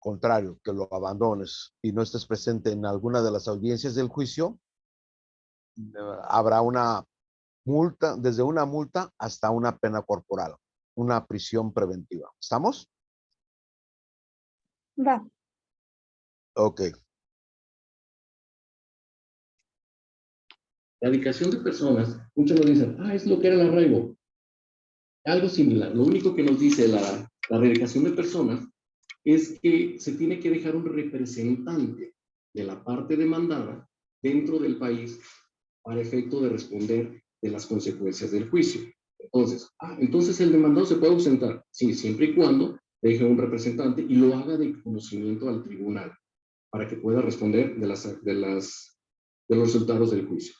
contrario, que lo abandones y no estés presente en alguna de las audiencias del juicio, habrá una multa, desde una multa hasta una pena corporal, una prisión preventiva. ¿Estamos?
Va.
Ok. La erradicación de personas, muchos nos dicen, es lo que era el arraigo. Algo similar. Lo único que nos dice la erradicación de personas es que se tiene que dejar un representante de la parte demandada dentro del país para efecto de responder de las consecuencias del juicio. Entonces el demandado se puede ausentar, sí, siempre y cuando deje un representante y lo haga de conocimiento al tribunal para que pueda responder de los resultados del juicio.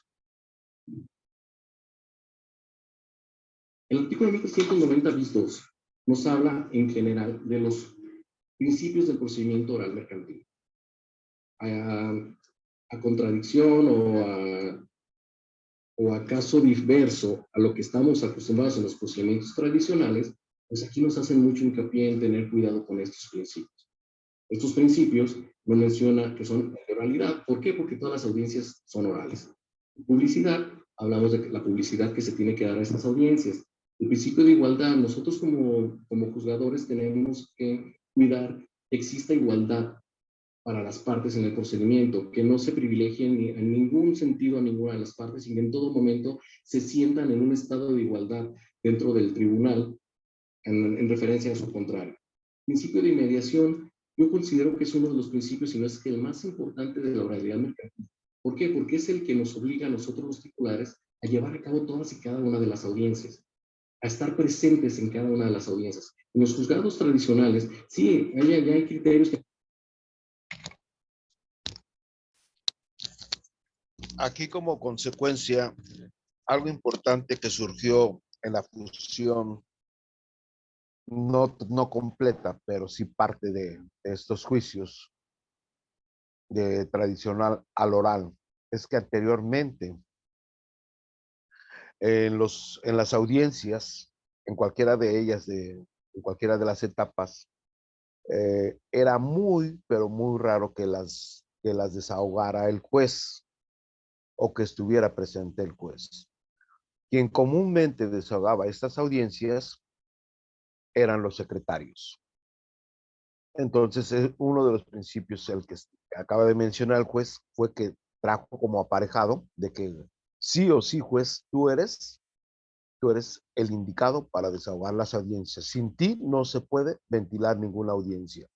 El artículo 1390 bis 2 nos habla en general de los principios del procedimiento oral mercantil. A contradicción o a caso diverso a lo que estamos acostumbrados en los procedimientos tradicionales, pues aquí nos hacen mucho hincapié en tener cuidado con estos principios. Estos principios nos menciona que son de oralidad. ¿Por qué? Porque todas las audiencias son orales. Publicidad, hablamos de la publicidad que se tiene que dar a estas audiencias. El principio de igualdad, nosotros como juzgadores tenemos que cuidar que exista igualdad para las partes en el procedimiento, que no se privilegien en ningún sentido a ninguna de las partes y que en todo momento se sientan en un estado de igualdad dentro del tribunal en referencia a su contrario. principio de inmediación, yo considero que es uno de los principios, si no es que el más importante de la oralidad mercantil. ¿Por qué? Porque es el que nos obliga a nosotros los titulares a llevar a cabo todas y cada una de las audiencias, a estar presentes en cada una de las audiencias. En los juzgados tradicionales, sí, hay criterios que...
Aquí como consecuencia, algo importante que surgió en la fusión, no completa, pero sí parte de estos juicios de tradicional al oral, es que anteriormente en las audiencias, en cualquiera de ellas, en cualquiera de las etapas, era muy, pero muy raro que las desahogara el juez o que estuviera presente el juez. Quien comúnmente desahogaba estas audiencias eran los secretarios. Entonces, uno de los principios, el que acaba de mencionar el juez, fue que trajo como aparejado de que sí o sí, juez, tú eres el indicado para desahogar las audiencias. Sin ti no se puede ventilar ninguna audiencia.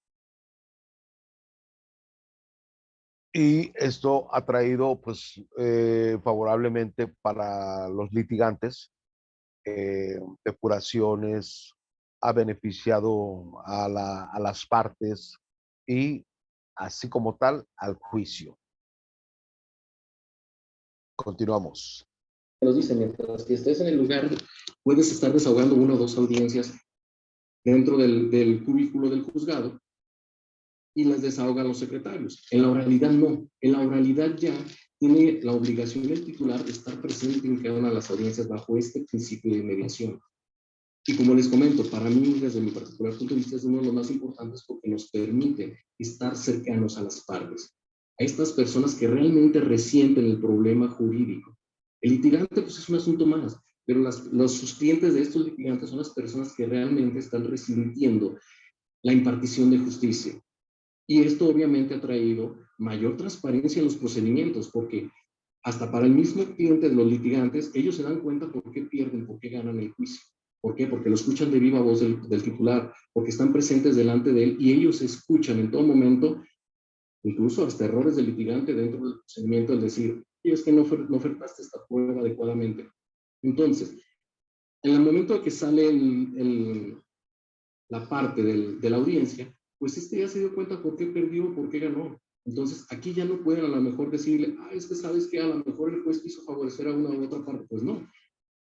Y esto ha traído, pues, favorablemente para los litigantes, depuraciones, ha beneficiado a las partes y así como tal al juicio. Continuamos.
Nos dicen, mientras que estés en el lugar, puedes estar desahogando una o dos audiencias dentro del cubículo del juzgado y las desahogan los secretarios. En la oralidad no. En la oralidad ya tiene la obligación del titular de estar presente en cada una de las audiencias bajo este principio de mediación. Y como les comento, para mí, desde mi particular punto de vista, es uno de los más importantes porque nos permite estar cercanos a las partes, a estas personas que realmente resienten el problema jurídico. El litigante, pues, es un asunto más, pero sus clientes de estos litigantes son las personas que realmente están resintiendo la impartición de justicia. Y esto obviamente ha traído mayor transparencia en los procedimientos, porque hasta para el mismo cliente de los litigantes, ellos se dan cuenta por qué pierden, por qué ganan el juicio. ¿Por qué? Porque lo escuchan de viva voz del titular, porque están presentes delante de él y ellos escuchan en todo momento, incluso hasta errores del litigante dentro del procedimiento, es decir, es que no ofertaste esta prueba adecuadamente. Entonces, en el momento de que sale la parte de la audiencia, pues ya se dio cuenta por qué perdió, por qué ganó. Entonces, aquí ya no pueden a lo mejor decirle, es que sabes que a lo mejor el juez quiso favorecer a una u otra parte. Pues no.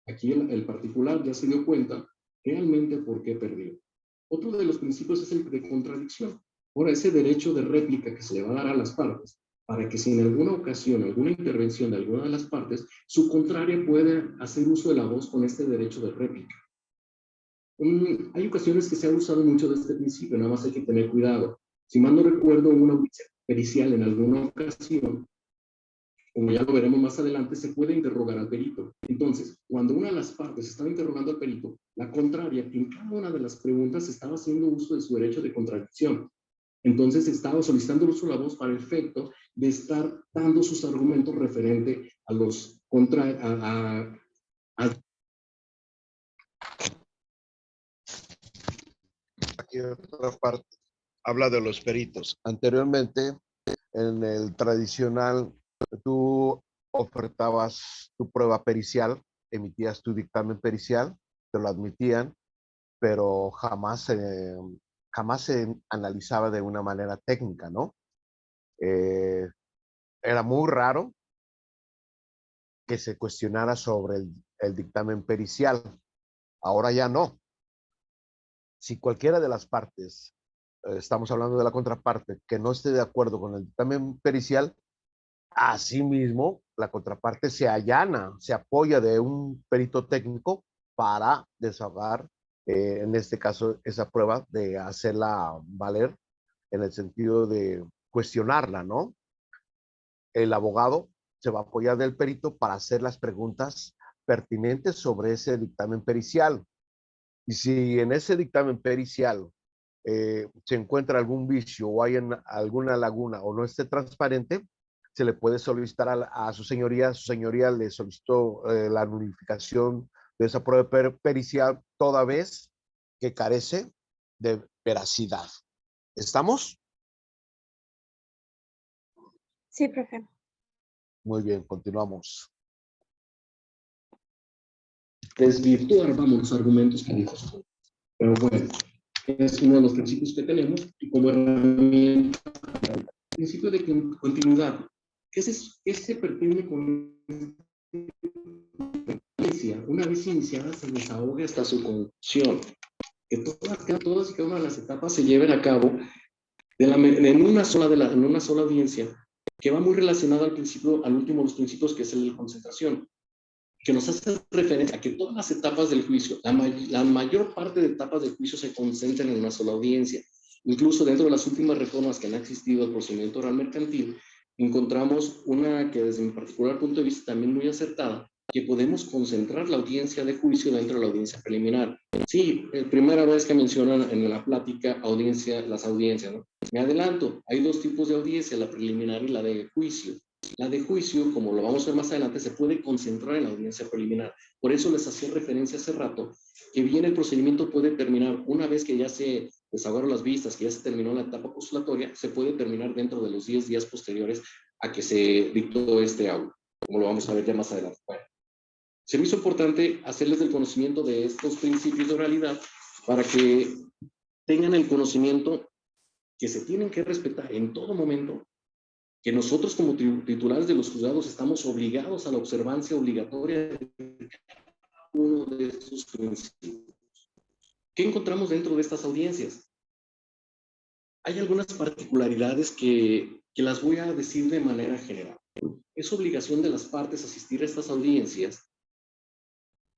Aquí el particular ya se dio cuenta realmente por qué perdió. Otro de los principios es el de contradicción. Ahora, ese derecho de réplica que se le va a dar a las partes, para que si en alguna ocasión, alguna intervención de alguna de las partes, su contraria pueda hacer uso de la voz con este derecho de réplica. Hay ocasiones que se ha usado mucho de este principio, nada más hay que tener cuidado. Si mal no recuerdo, una audiencia pericial en alguna ocasión, como ya lo veremos más adelante, se puede interrogar al perito. Entonces, cuando una de las partes estaba interrogando al perito, la contraria, en cada una de las preguntas, estaba haciendo uso de su derecho de contradicción. Entonces, estaba solicitando el uso de la voz para el efecto de estar dando sus argumentos referente a los
Aquí otra parte habla de los peritos. Anteriormente, en el tradicional, tú ofertabas tu prueba pericial, emitías tu dictamen pericial, te lo admitían, pero jamás se analizaba de una manera técnica, ¿no? Era muy raro que se cuestionara sobre el dictamen pericial. Ahora ya no. Si cualquiera de las partes, estamos hablando de la contraparte, que no esté de acuerdo con el dictamen pericial, asimismo, la contraparte se allana, se apoya de un perito técnico para desahogar, en este caso, esa prueba, de hacerla valer en el sentido de cuestionarla, ¿no? El abogado se va a apoyar del perito para hacer las preguntas pertinentes sobre ese dictamen pericial. Y si en ese dictamen pericial se encuentra algún vicio o hay alguna laguna o no esté transparente, se le puede solicitar a su señoría le solicitó la nulificación de esa prueba pericial toda vez que carece de veracidad. ¿Estamos?
Sí, profe.
Muy bien, continuamos.
Desvirtuar, vamos, los argumentos que dijo. Pero bueno, es uno de los principios que tenemos y como herramienta, el principio de continuidad. ¿Qué se pretende con una vez iniciada se desahogue hasta su conclusión? Que todas y cada una de las etapas se lleven a cabo en una sola audiencia, que va muy relacionada al último de los principios, que es el de concentración, que nos hace referencia a que todas las etapas del juicio, la mayor parte de etapas del juicio se concentran en una sola audiencia. Incluso dentro de las últimas reformas que han existido al procedimiento oral mercantil, encontramos una que desde mi particular punto de vista también muy acertada, que podemos concentrar la audiencia de juicio dentro de la audiencia preliminar. Sí, primera vez que mencionan en la plática las audiencias, ¿no? Me adelanto, hay dos tipos de audiencia, la preliminar y la de juicio. La de juicio, como lo vamos a ver más adelante, se puede concentrar en la audiencia preliminar. Por eso les hacía referencia hace rato, que bien el procedimiento puede terminar una vez que ya se desahogaron las vistas, que ya se terminó la etapa postulatoria, se puede terminar dentro de los 10 días posteriores a que se dictó este auto, como lo vamos a ver ya más adelante. Bueno, se me hizo importante hacerles el conocimiento de estos principios de oralidad para que tengan el conocimiento que se tienen que respetar en todo momento, que nosotros como titulares de los juzgados estamos obligados a la observancia obligatoria de cada uno de estos principios. ¿Qué encontramos dentro de estas audiencias? Hay algunas particularidades que las voy a decir de manera general. Es obligación de las partes asistir a estas audiencias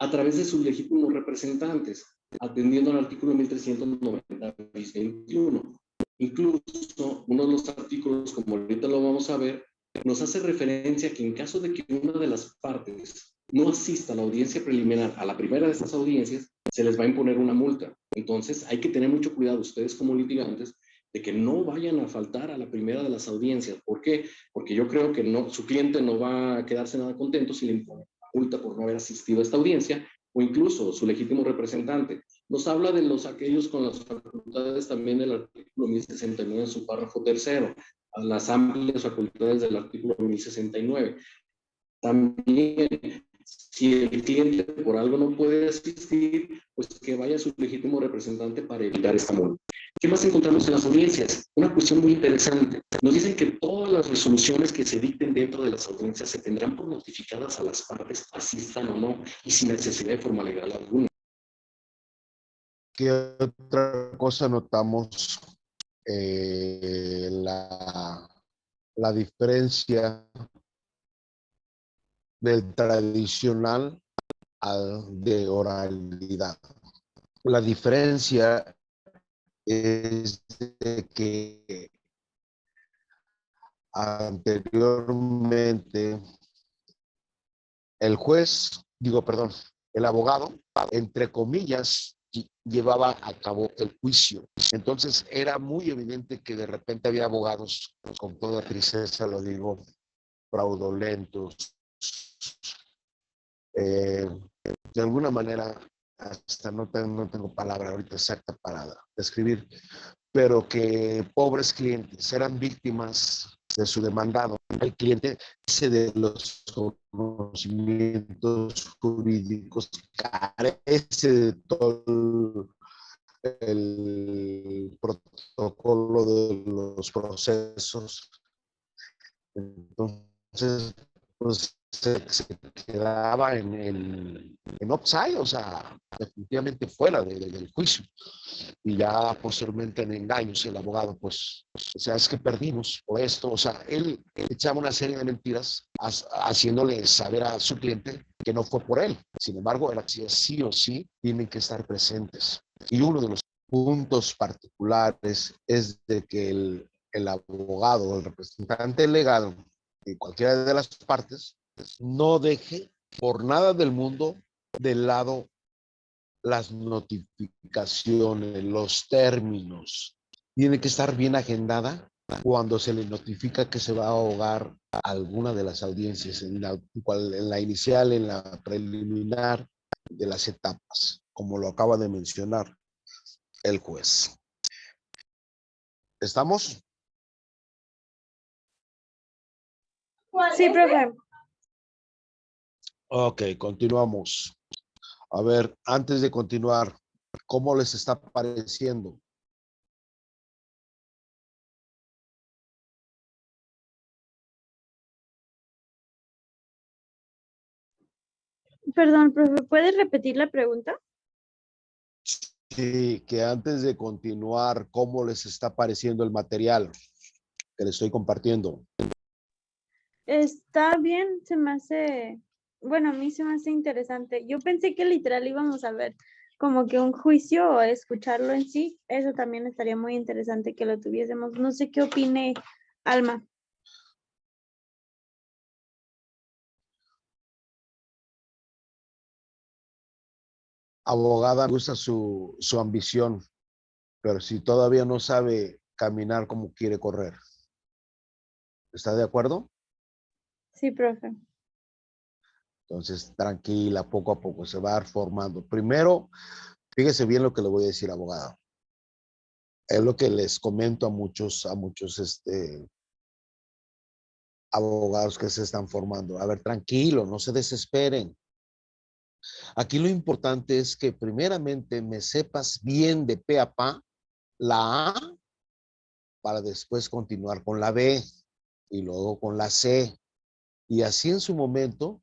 a través de sus legítimos representantes, atendiendo al artículo 1390 bis 21. Incluso uno de los artículos, como ahorita lo vamos a ver, nos hace referencia a que en caso de que una de las partes no asista a la audiencia preliminar, a la primera de estas audiencias, se les va a imponer una multa. Entonces hay que tener mucho cuidado ustedes como litigantes de que no vayan a faltar a la primera de las audiencias. ¿Por qué? Porque yo creo que su cliente no va a quedarse nada contento si le impone multa por no haber asistido a esta audiencia, o incluso su legítimo representante. Nos habla de aquellos con las facultades también del artículo 1069 en su párrafo tercero, a las amplias facultades del artículo 1069. También, si el cliente por algo no puede asistir, pues que vaya a su legítimo representante para evitar esta multa. ¿Qué más encontramos en las audiencias? Una cuestión muy interesante. Nos dicen que todas las resoluciones que se dicten dentro de las audiencias se tendrán por notificadas a las partes, asistan o no, y sin necesidad de formalidad alguna.
¿Qué otra cosa notamos? La diferencia del tradicional al de oralidad. La diferencia es de que anteriormente el abogado, entre comillas, llevaba a cabo el juicio. Entonces era muy evidente que de repente había abogados, con toda tristeza lo digo, fraudulentos, de alguna manera, hasta no tengo palabra ahorita exacta para describir, pero que pobres clientes eran víctimas de su demandado. El cliente de los conocimientos jurídicos, carece de todo el protocolo de los procesos. Entonces, pues se quedaba en offside, o sea, definitivamente fuera del juicio. Y ya posteriormente en engaños, el abogado, pues, o sea, es que perdimos o esto, o sea, él echaba una serie de mentiras haciéndole saber a su cliente que no fue por él. Sin embargo, él hacía sí o sí, tienen que estar presentes. Y uno de los puntos particulares es de que el abogado, el representante legado de cualquiera de las partes, no deje por nada del mundo de lado las notificaciones, los términos. Tiene que estar bien agendada cuando se le notifica que se va a ahogar alguna de las audiencias, en la inicial, en la preliminar, de las etapas, como lo acaba de mencionar. el juez. ¿Estamos?
Sí, profe.
Ok, continuamos. A ver, antes de continuar, ¿cómo les está pareciendo?
Perdón, profe, ¿puedes repetir la pregunta?
Sí, que antes de continuar, ¿cómo les está pareciendo el material que les estoy compartiendo?
Está bien, se me hace, bueno, a mí se me hace interesante. Yo pensé que literal íbamos a ver como que un juicio o escucharlo en sí. Eso también estaría muy interesante que lo tuviésemos. No sé qué opine Alma.
Abogada, me gusta su ambición, pero si todavía no sabe caminar como quiere correr, ¿está de acuerdo?
Sí, profe.
Entonces, tranquila, poco a poco se va formando. Primero, fíjese bien lo que le voy a decir, abogada. Es lo que les comento a muchos abogados que se están formando. A ver, tranquilo, no se desesperen. Aquí lo importante es que primeramente me sepas bien de pe a pa la A para después continuar con la B y luego con la C. Y así en su momento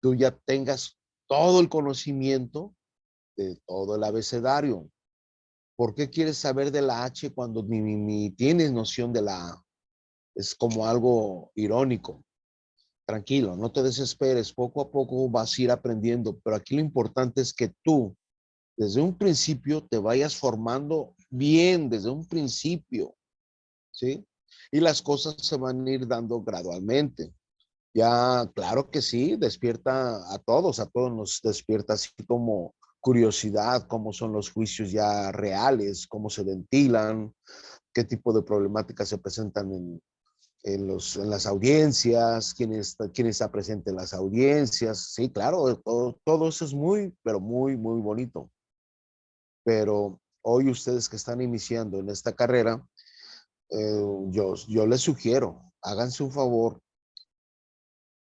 tú ya tengas todo el conocimiento de todo el abecedario. ¿Por qué quieres saber de la H cuando ni tienes noción de la A? Es como algo irónico. Tranquilo, no te desesperes, poco a poco vas a ir aprendiendo, pero aquí lo importante es que tú desde un principio te vayas formando bien, desde un principio, ¿sí? Y las cosas se van a ir dando gradualmente. Ya, claro que sí, despierta a todos nos despierta así como curiosidad, cómo son los juicios ya reales, cómo se ventilan, qué tipo de problemáticas se presentan en las audiencias, quién está presente en las audiencias. Sí, claro, todo eso es muy, pero muy, muy bonito. Pero hoy ustedes que están iniciando en esta carrera, yo les sugiero, háganse un favor,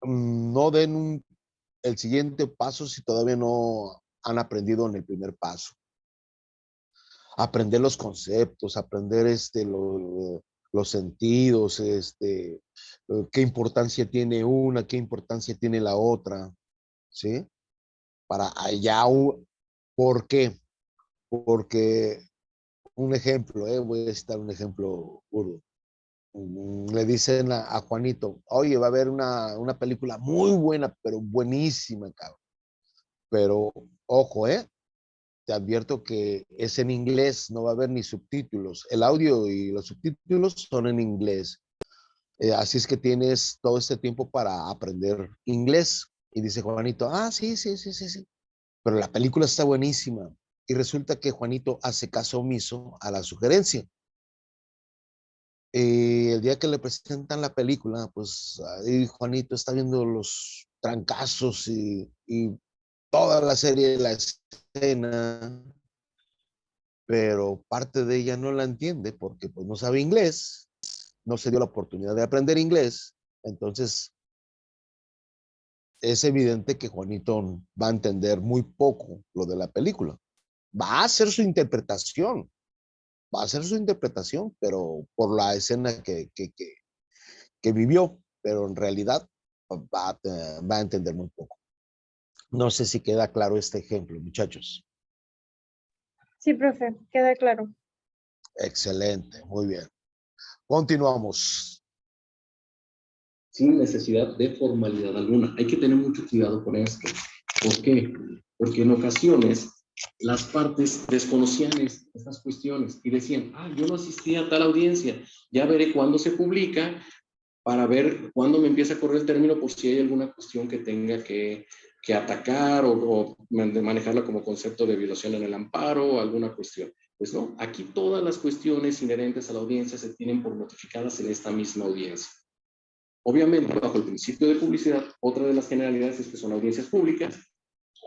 no den el siguiente paso si todavía no han aprendido en el primer paso. Aprender los conceptos, aprender los sentidos, qué importancia tiene una, qué importancia tiene la otra, ¿sí? Para allá, ¿por qué? Porque un ejemplo, voy a citar un ejemplo burdo. Le dicen a Juanito, oye, va a haber una película muy buena, pero buenísima, cabrón. Pero, ojo, te advierto que es en inglés, no va a haber ni subtítulos. El audio y los subtítulos son en inglés. Así es que tienes todo este tiempo para aprender inglés. Y dice Juanito, sí, sí, sí, sí, sí. Pero la película está buenísima. Y resulta que Juanito hace caso omiso a la sugerencia. El día que le presentan la película, pues ahí Juanito está viendo los trancazos y toda la serie, la escena, pero parte de ella no la entiende porque pues no sabe inglés, no se dio la oportunidad de aprender inglés, entonces es evidente que Juanito va a entender muy poco lo de la película. Va a hacer su interpretación, va a hacer su interpretación, pero por la escena que vivió, pero en realidad va a entender muy poco. No sé si queda claro este ejemplo, muchachos.
Sí, profe, queda claro.
Excelente, muy bien. Continuamos.
Sin necesidad de formalidad alguna. Hay que tener mucho cuidado con esto. ¿Por qué? Porque en ocasiones las partes desconocían estas cuestiones y decían, yo no asistí a tal audiencia, ya veré cuándo se publica para ver cuándo me empieza a correr el término por si hay alguna cuestión que tenga que atacar o manejarla como concepto de violación en el amparo o alguna cuestión. Pues no, aquí todas las cuestiones inherentes a la audiencia se tienen por notificadas en esta misma audiencia. Obviamente, bajo el principio de publicidad, otra de las generalidades es que son audiencias públicas,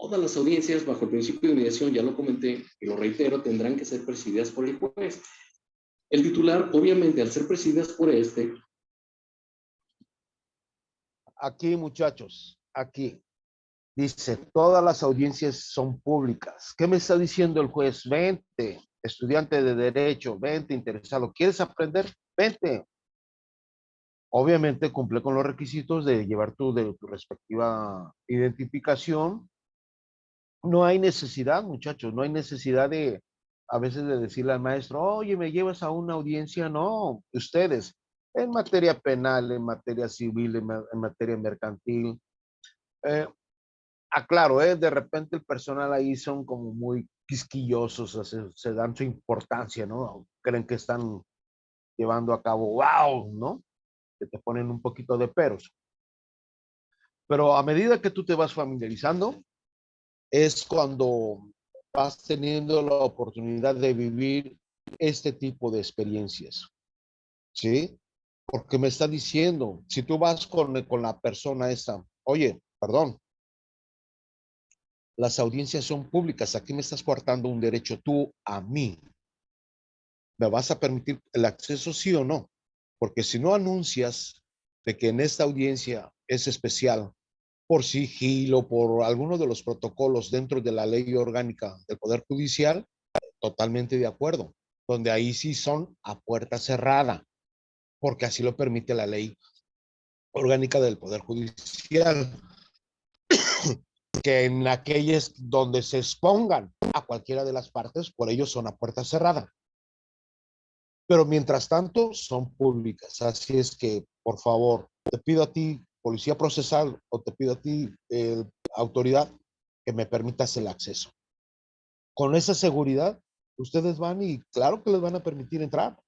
Todas las audiencias bajo el principio de mediación, ya lo comenté y lo reitero, tendrán que ser presididas por el juez. El titular, obviamente, al ser presididas por este.
Aquí, muchachos, aquí. Dice, todas las audiencias son públicas. ¿Qué me está diciendo el juez? Vente, estudiante de derecho, vente, interesado. ¿Quieres aprender? Vente. Obviamente cumple con los requisitos de llevar de tu respectiva identificación. No hay necesidad, muchachos, no hay necesidad de a veces de decirle al maestro, oye, ¿me llevas a una audiencia? No, ustedes, en materia penal, en materia civil, en materia mercantil. Claro, de repente el personal ahí son como muy quisquillosos, se dan su importancia, ¿no? Creen que están llevando a cabo, wow, ¿no? Que te ponen un poquito de peros. Pero a medida que tú te vas familiarizando, es cuando vas teniendo la oportunidad de vivir este tipo de experiencias, ¿sí? Porque me está diciendo, si tú vas con la persona esa, oye, perdón, las audiencias son públicas, aquí me estás coartando un derecho tú a mí. ¿Me vas a permitir el acceso, sí o no? Porque si no anuncias de que en esta audiencia es especial, por sigilo, por alguno de los protocolos dentro de la ley orgánica del Poder Judicial, totalmente de acuerdo, donde ahí sí son a puerta cerrada, porque así lo permite la ley orgánica del Poder Judicial, que en aquellas donde se expongan a cualquiera de las partes, por ello son a puerta cerrada. Pero mientras tanto son públicas, así es que, por favor, te pido a ti, policía procesal, o te pido a ti, autoridad, que me permitas el acceso. Con esa seguridad, ustedes van y claro que les van a permitir entrar.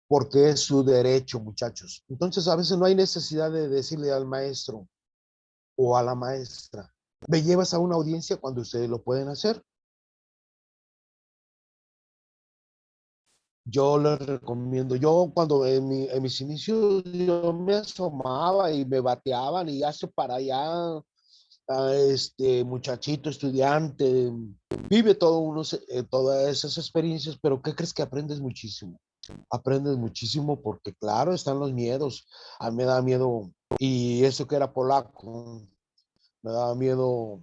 Porque es su derecho, muchachos. Entonces, a veces no hay necesidad de decirle al maestro o a la maestra, me llevas a una audiencia cuando ustedes lo pueden hacer. Yo les recomiendo, yo cuando en mis inicios yo me asomaba y me bateaban y hace para allá, muchachito, estudiante, vive todas esas experiencias, pero ¿qué crees? Que aprendes muchísimo. Aprendes muchísimo porque, claro, están los miedos. A mí me da miedo, y eso que era polaco, me daba miedo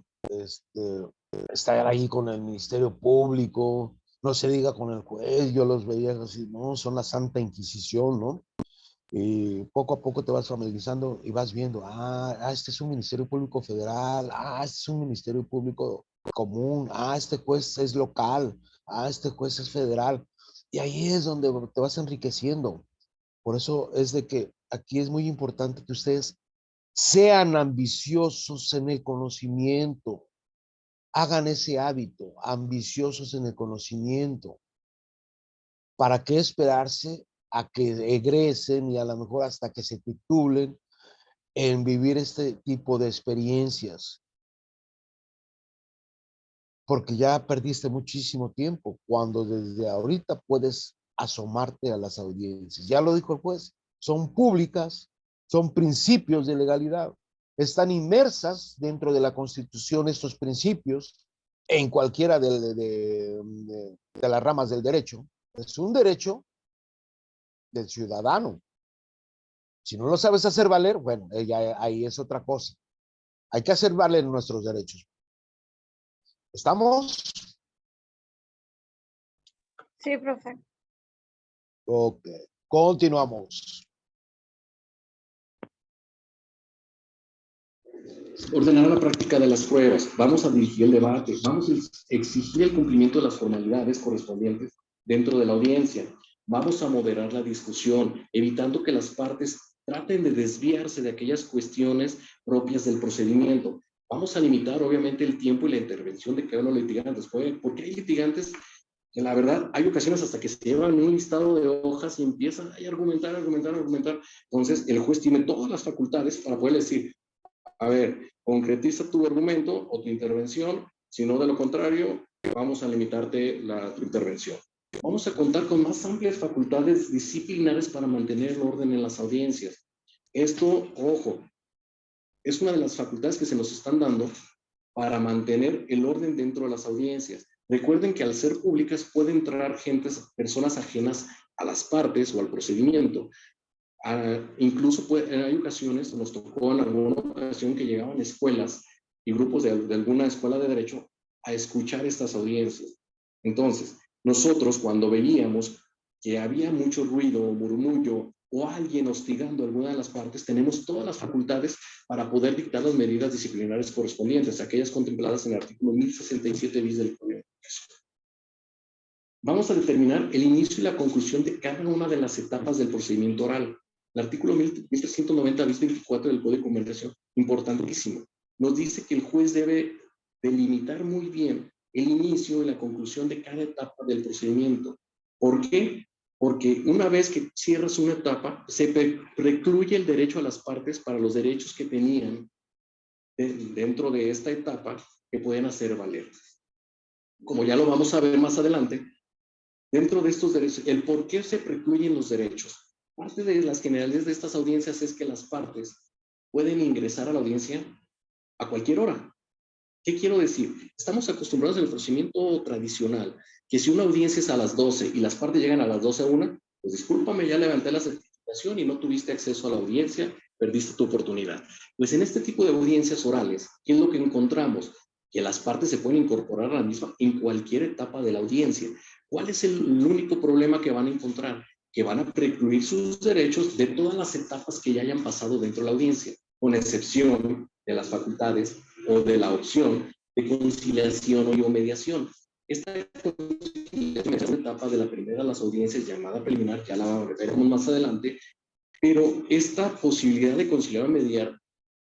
estar ahí con el Ministerio Público, no se diga con el juez, yo los veía así, no, son la Santa Inquisición, ¿no? Y poco a poco te vas familiarizando y vas viendo, este es un Ministerio Público Federal, este es un Ministerio Público común, este juez es local, este juez es federal. Y ahí es donde te vas enriqueciendo. Por eso es de que aquí es muy importante que ustedes sean ambiciosos en el conocimiento, hagan ese hábito, ambiciosos en el conocimiento. ¿Para qué esperarse a que egresen y a lo mejor hasta que se titulen en vivir este tipo de experiencias? Porque ya perdiste muchísimo tiempo cuando desde ahorita puedes asomarte a las audiencias. Ya lo dijo el juez, son públicas, son principios de legalidad, están inmersas dentro de la Constitución estos principios en cualquiera de las ramas del derecho. Es un derecho del ciudadano. Si no lo sabes hacer valer, bueno, ahí es otra cosa. Hay que hacer valer nuestros derechos. ¿Estamos?
Sí, profe.
Ok, continuamos.
Ordenar la práctica de las pruebas. Vamos a dirigir el debate. Vamos a exigir el cumplimiento de las formalidades correspondientes dentro de la audiencia. Vamos a moderar la discusión, evitando que las partes traten de desviarse de aquellas cuestiones propias del procedimiento. Vamos a limitar, obviamente, el tiempo y la intervención de cada uno de los litigantes, porque hay litigantes que la verdad hay ocasiones hasta que se llevan un listado de hojas y empiezan a argumentar. Entonces, el juez tiene todas las facultades para poder decir, a ver, concretiza tu argumento o tu intervención, si no, de lo contrario, vamos a limitarte tu intervención. Vamos a contar con más amplias facultades disciplinares para mantener el orden en las audiencias. Esto, ojo, es una de las facultades que se nos están dando para mantener el orden dentro de las audiencias. Recuerden que al ser públicas pueden entrar personas ajenas a las partes o al procedimiento. Incluso hay ocasiones, nos tocó en alguna ocasión que llegaban escuelas y grupos de alguna escuela de derecho a escuchar estas audiencias. Entonces, nosotros cuando veíamos que había mucho ruido o murmullo o alguien hostigando a alguna de las partes, tenemos todas las facultades para poder dictar las medidas disciplinarias correspondientes, aquellas contempladas en el artículo 1067 bis del Código de Comunicación. Vamos a determinar el inicio y la conclusión de cada una de las etapas del procedimiento oral. El artículo 1390 bis 24 del Código de Comunicación, importantísimo, nos dice que el juez debe delimitar muy bien el inicio y la conclusión de cada etapa del procedimiento. ¿Por qué? Porque una vez que cierras una etapa, se precluye el derecho a las partes para los derechos que tenían dentro de esta etapa que pueden hacer valer. Como ya lo vamos a ver más adelante, dentro de estos derechos, el por qué se precluyen los derechos. Parte de las generalidades de estas audiencias es que las partes pueden ingresar a la audiencia a cualquier hora. ¿Qué quiero decir? Estamos acostumbrados en el procedimiento tradicional que si una audiencia es a las 12 y las partes llegan a las 12:01, pues discúlpame, ya levanté la certificación y no tuviste acceso a la audiencia, perdiste tu oportunidad. Pues en este tipo de audiencias orales, ¿qué es lo que encontramos? Que las partes se pueden incorporar a la misma en cualquier etapa de la audiencia. ¿Cuál es el único problema que van a encontrar? Que van a precluir sus derechos de todas las etapas que ya hayan pasado dentro de la audiencia, con excepción de las facultades o de la opción de conciliación o mediación. Esta conciliación es una etapa de la primera de las audiencias llamada preliminar, ya la veremos más adelante, pero esta posibilidad de conciliar o mediar,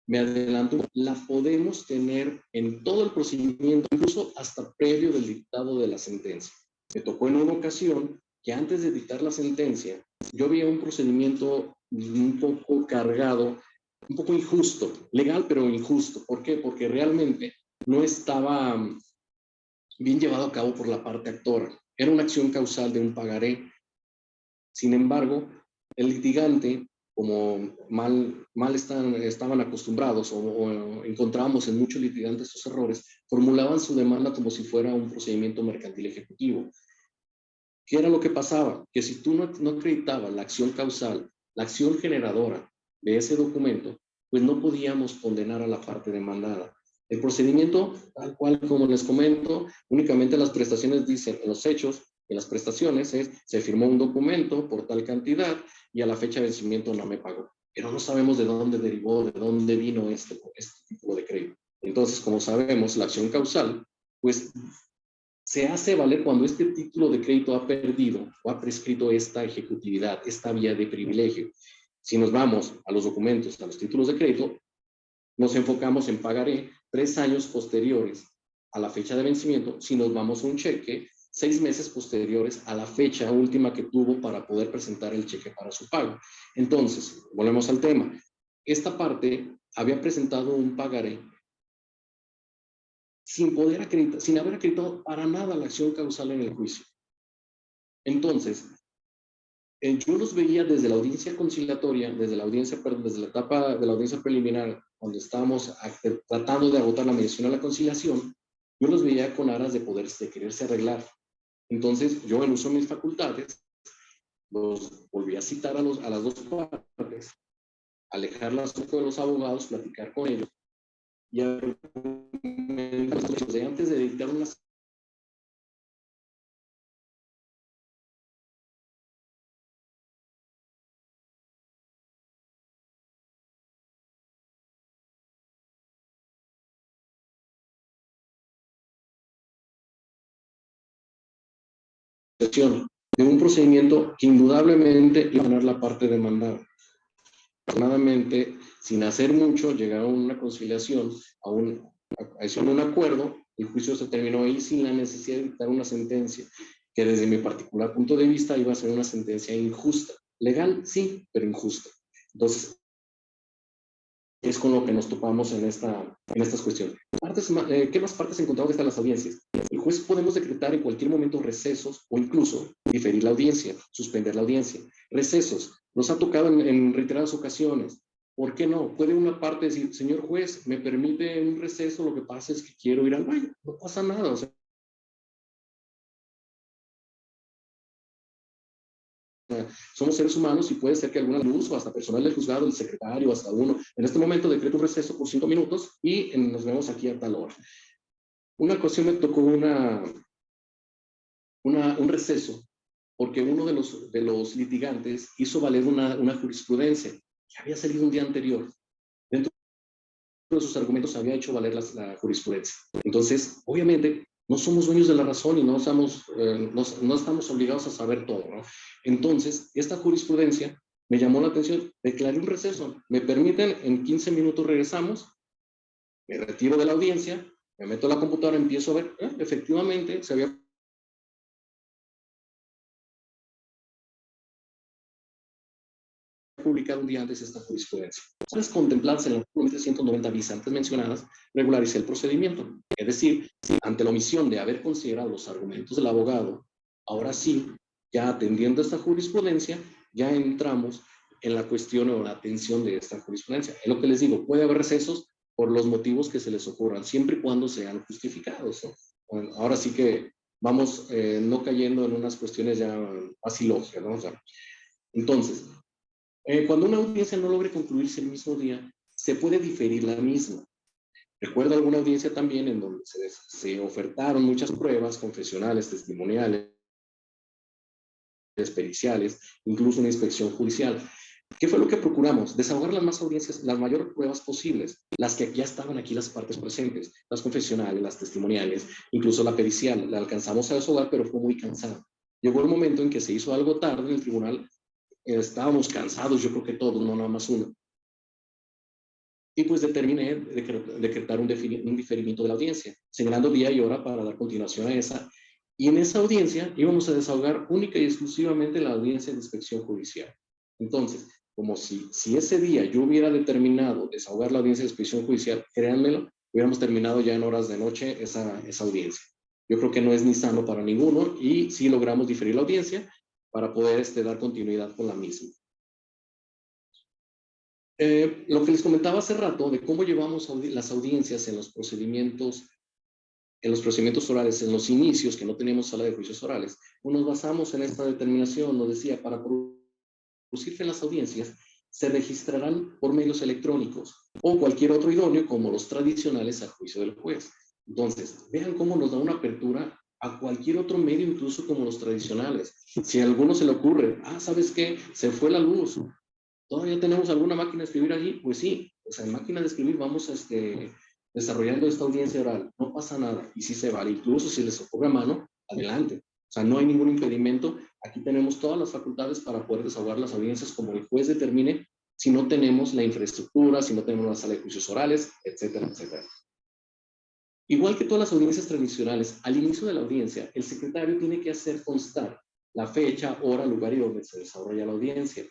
me adelanto, la podemos tener en todo el procedimiento, incluso hasta previo del dictado de la sentencia. Me tocó en una ocasión que antes de dictar la sentencia, yo veía un procedimiento un poco cargado, un poco injusto, legal pero injusto. ¿Por qué? Porque realmente no estaba bien llevado a cabo por la parte actora. Era una acción causal de un pagaré. Sin embargo, el litigante, como mal estaban acostumbrados o encontramos en muchos litigantes estos errores, formulaban su demanda como si fuera un procedimiento mercantil ejecutivo. ¿Qué era lo que pasaba? Que si tú no acreditabas la acción causal, la acción generadora de ese documento, pues no podíamos condenar a la parte demandada. El procedimiento, tal cual como les comento, únicamente las prestaciones dicen, en los hechos, en las prestaciones se firmó un documento por tal cantidad y a la fecha de vencimiento no me pagó. Pero no sabemos de dónde derivó, de dónde vino este tipo de crédito. Entonces, como sabemos, la acción causal, pues se hace valer cuando este título de crédito ha perdido o ha prescrito esta ejecutividad, esta vía de privilegio. Si nos vamos a los documentos, a los títulos de crédito, nos enfocamos en pagaré 3 años posteriores a la fecha de vencimiento. Si nos vamos a un cheque, 6 meses posteriores a la fecha última que tuvo para poder presentar el cheque para su pago. Entonces, volvemos al tema. Esta parte había presentado un pagaré sin poder acreditar, sin haber acreditado para nada la acción causal en el juicio. Entonces, yo los veía desde la audiencia conciliatoria, desde la etapa de la audiencia preliminar, donde estábamos tratando de agotar la mediación a la conciliación, yo los veía con aras de quererse arreglar. Entonces, yo en uso de mis facultades, los volví a citar a las dos partes, alejarlas un poco de los abogados, platicar con ellos, y antes de dictar una sesión de un procedimiento que indudablemente iba a ganar la parte demandada. Afortunadamente, sin hacer mucho, llegaron a una conciliación, a un acuerdo, el juicio se terminó ahí sin la necesidad de dictar una sentencia, que desde mi particular punto de vista iba a ser una sentencia injusta. Legal, sí, pero injusta. Entonces, es con lo que nos topamos en estas cuestiones. ¿Qué más partes encontramos que están las audiencias? El juez podemos decretar en cualquier momento recesos o incluso diferir la audiencia, suspender la audiencia. Recesos. Nos ha tocado en reiteradas ocasiones ¿Por qué no? Puede una parte decir, señor juez, me permite un receso, lo que pasa es que quiero ir al baño. No pasa nada, o sea, somos seres humanos y puede ser que alguna luz o hasta personal del juzgado, el secretario, hasta uno, en este momento decreto un receso por 5 minutos y nos vemos aquí a tal hora. Una ocasión me tocó un receso porque uno de los litigantes hizo valer una jurisprudencia que había salido un día anterior. Dentro de sus argumentos había hecho valer la jurisprudencia. Entonces, obviamente, no somos dueños de la razón y no estamos obligados a saber todo, ¿no? Entonces, esta jurisprudencia me llamó la atención, declaré un receso. Me permiten, en 15 minutos regresamos, me retiro de la audiencia, me meto a la computadora, empiezo a ver, efectivamente, se había publicado un día antes esta jurisprudencia. Puedes contemplarse en las 190 bis antes mencionadas, regularicé el procedimiento. Es decir, ante la omisión de haber considerado los argumentos del abogado, ahora sí, ya atendiendo esta jurisprudencia, ya entramos en la cuestión o la atención de esta jurisprudencia. Es lo que les digo, puede haber recesos por los motivos que se les ocurran, siempre y cuando sean justificados, ¿no? Bueno, ahora sí que vamos no cayendo en unas cuestiones ya así lógicas, ¿no? O sea, entonces, cuando una audiencia no logre concluirse el mismo día, se puede diferir la misma. Recuerdo alguna audiencia también en donde se ofertaron muchas pruebas confesionales, testimoniales, periciales, incluso una inspección judicial. ¿Qué fue lo que procuramos? Desahogar las más audiencias, las mayores pruebas posibles, las que ya estaban aquí las partes presentes, las confesionales, las testimoniales, incluso la pericial. La alcanzamos a desahogar, pero fue muy cansada. Llegó el momento en que se hizo algo tarde en el tribunal. Estábamos cansados, yo creo que todos, no nada más uno. Y pues determiné decretar un diferimiento de la audiencia, señalando día y hora para dar continuación a esa. Y en esa audiencia íbamos a desahogar única y exclusivamente la audiencia de inspección judicial. Entonces, como si ese día yo hubiera determinado desahogar la audiencia de inspección judicial, créanmelo, hubiéramos terminado ya en horas de noche esa audiencia. Yo creo que no es ni sano para ninguno y sí logramos diferir la audiencia para poder dar continuidad con la misma. Lo que les comentaba hace rato de cómo llevamos las audiencias en los procedimientos orales, en los inicios, que no teníamos sala de juicios orales, pues nos basamos en esta determinación, nos decía, para producirse en las audiencias, se registrarán por medios electrónicos o cualquier otro idóneo como los tradicionales al juicio del juez. Entonces, vean cómo nos da una apertura a cualquier otro medio, incluso como los tradicionales. Si a alguno se le ocurre, ¿sabes qué? Se fue la luz. ¿Todavía tenemos alguna máquina de escribir allí? Pues sí, o sea, en máquina de escribir vamos desarrollando esta audiencia oral. No pasa nada y sí se vale. Incluso si les ocurre a mano, adelante. O sea, no hay ningún impedimento. Aquí tenemos todas las facultades para poder desahogar las audiencias como el juez determine, si no tenemos la infraestructura, si no tenemos la sala de juicios orales, etcétera, etcétera. Igual que todas las audiencias tradicionales, al inicio de la audiencia, el secretario tiene que hacer constar la fecha, hora, lugar y donde se desarrolla la audiencia.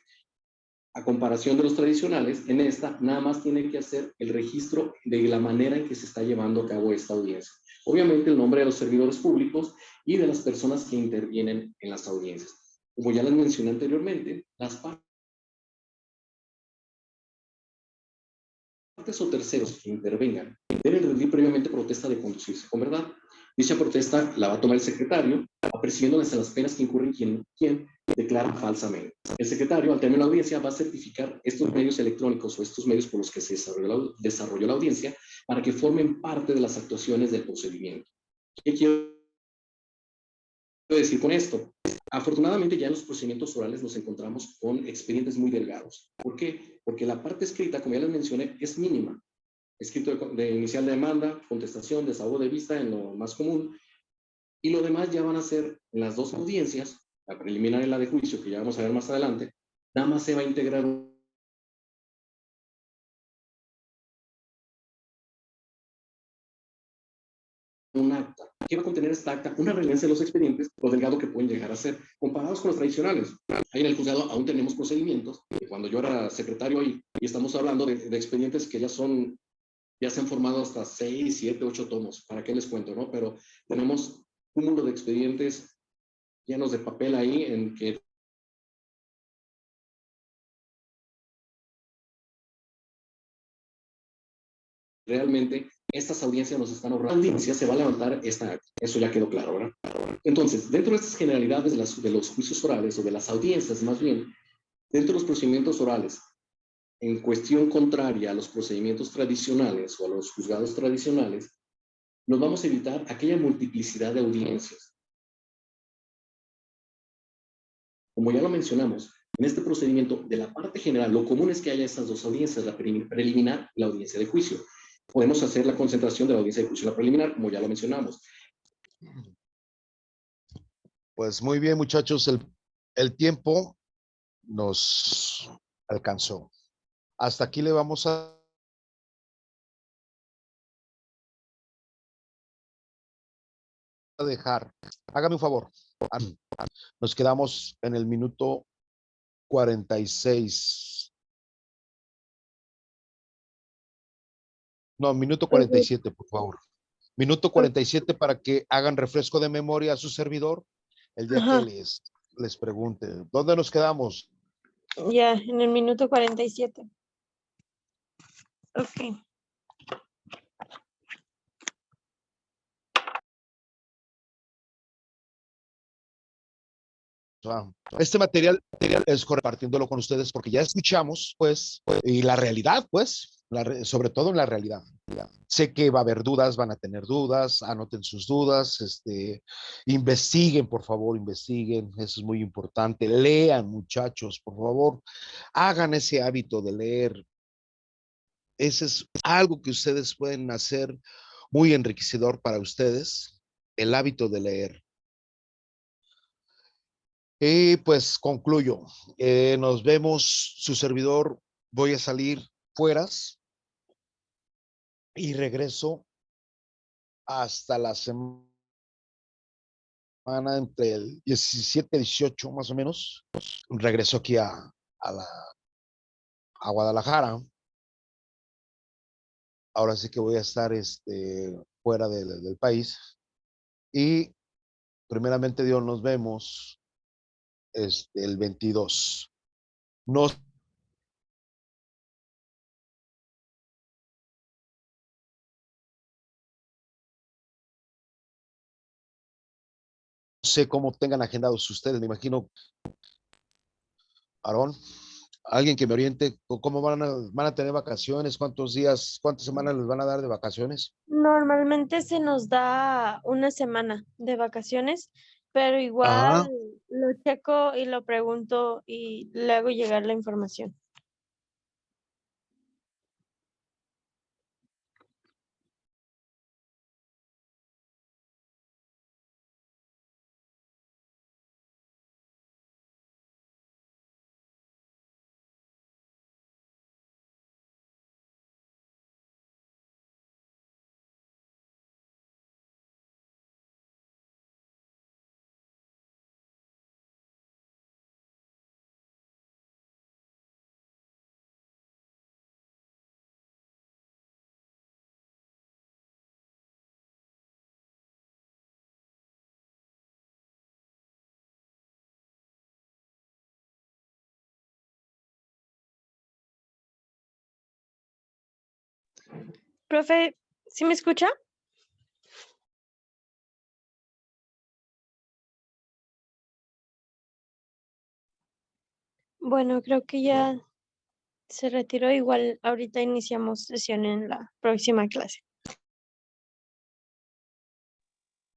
A comparación de los tradicionales, en esta nada más tiene que hacer el registro de la manera en que se está llevando a cabo esta audiencia. Obviamente el nombre de los servidores públicos y de las personas que intervienen en las audiencias. Como ya les mencioné anteriormente, las partes o terceros que intervengan deben rendir previamente protesta de conducirse con verdad. Dicha protesta la va a tomar el secretario, apercibiéndoles a las penas que incurren quien declara falsamente. El secretario, al término de la audiencia, va a certificar estos medios electrónicos o estos medios por los que se desarrolló la audiencia para que formen parte de las actuaciones del procedimiento. ¿Qué quiero decir con esto? Afortunadamente ya en los procedimientos orales nos encontramos con expedientes muy delgados. ¿Por qué? Porque la parte escrita, como ya les mencioné, es mínima. Escrito de inicial de demanda, contestación, desahogo de vista en lo más común, y lo demás ya van a ser en las dos audiencias, la preliminar y la de juicio, que ya vamos a ver más adelante, nada más se va a integrar un acta. ¿Qué va a contener esta acta? Una relevancia de los expedientes, lo delgado que pueden llegar a ser, comparados con los tradicionales. Ahí en el juzgado aún tenemos procedimientos, que cuando yo era secretario ahí, y estamos hablando de expedientes que ya se han formado hasta 6, 7, 8 tomos, ¿para qué les cuento, no? Pero tenemos un mundo de expedientes llenos de papel ahí en que realmente estas audiencias nos están ahorrando. Audiencia se va a levantar esta acta. Eso ya quedó claro, ¿verdad? Entonces, dentro de estas generalidades de los juicios orales o de las audiencias, más bien, dentro de los procedimientos orales, en cuestión contraria a los procedimientos tradicionales o a los juzgados tradicionales, nos vamos a evitar aquella multiplicidad de audiencias. Como ya lo mencionamos, en este procedimiento de la parte general, lo común es que haya estas dos audiencias, la preliminar y la audiencia de juicio. Podemos hacer la concentración de la audiencia de juicio y la preliminar, como ya lo mencionamos.
Pues muy bien, muchachos, el tiempo nos alcanzó. Hasta aquí le vamos a dejar. Hágame un favor. Nos quedamos en el minuto 46. No, minuto 47, por favor. Minuto 47 para que hagan refresco de memoria a su servidor el día que les pregunte. ¿Dónde nos quedamos?
Ya, en el minuto 47. Ok.
Este material es compartiéndolo con ustedes porque ya escuchamos, pues, y la realidad, pues, sobre todo en la realidad. Sé que va a haber dudas, van a tener dudas, anoten sus dudas, investiguen, por favor, investiguen, eso es muy importante. Lean, muchachos, por favor, hagan ese hábito de leer. Ese es algo que ustedes pueden hacer muy enriquecedor para ustedes, el hábito de leer. Y pues concluyo. Nos vemos, su servidor. Voy a salir fueras y regreso hasta la semana entre el 17 y 18 más o menos. Regreso aquí a Guadalajara. Ahora sí que voy a estar fuera del país. Y primeramente Dios, nos vemos el 22. No sé cómo tengan agendados ustedes, me imagino, Aarón, alguien que me oriente, ¿cómo van a tener vacaciones? ¿Cuántos días, cuántas semanas les van a dar de vacaciones?
Normalmente se nos da una semana de vacaciones, pero igual
Ajá.
lo checo y lo pregunto y le hago llegar la información. Profe, ¿sí me escucha? Bueno, creo que ya se retiró. Igual ahorita iniciamos sesión en la próxima clase.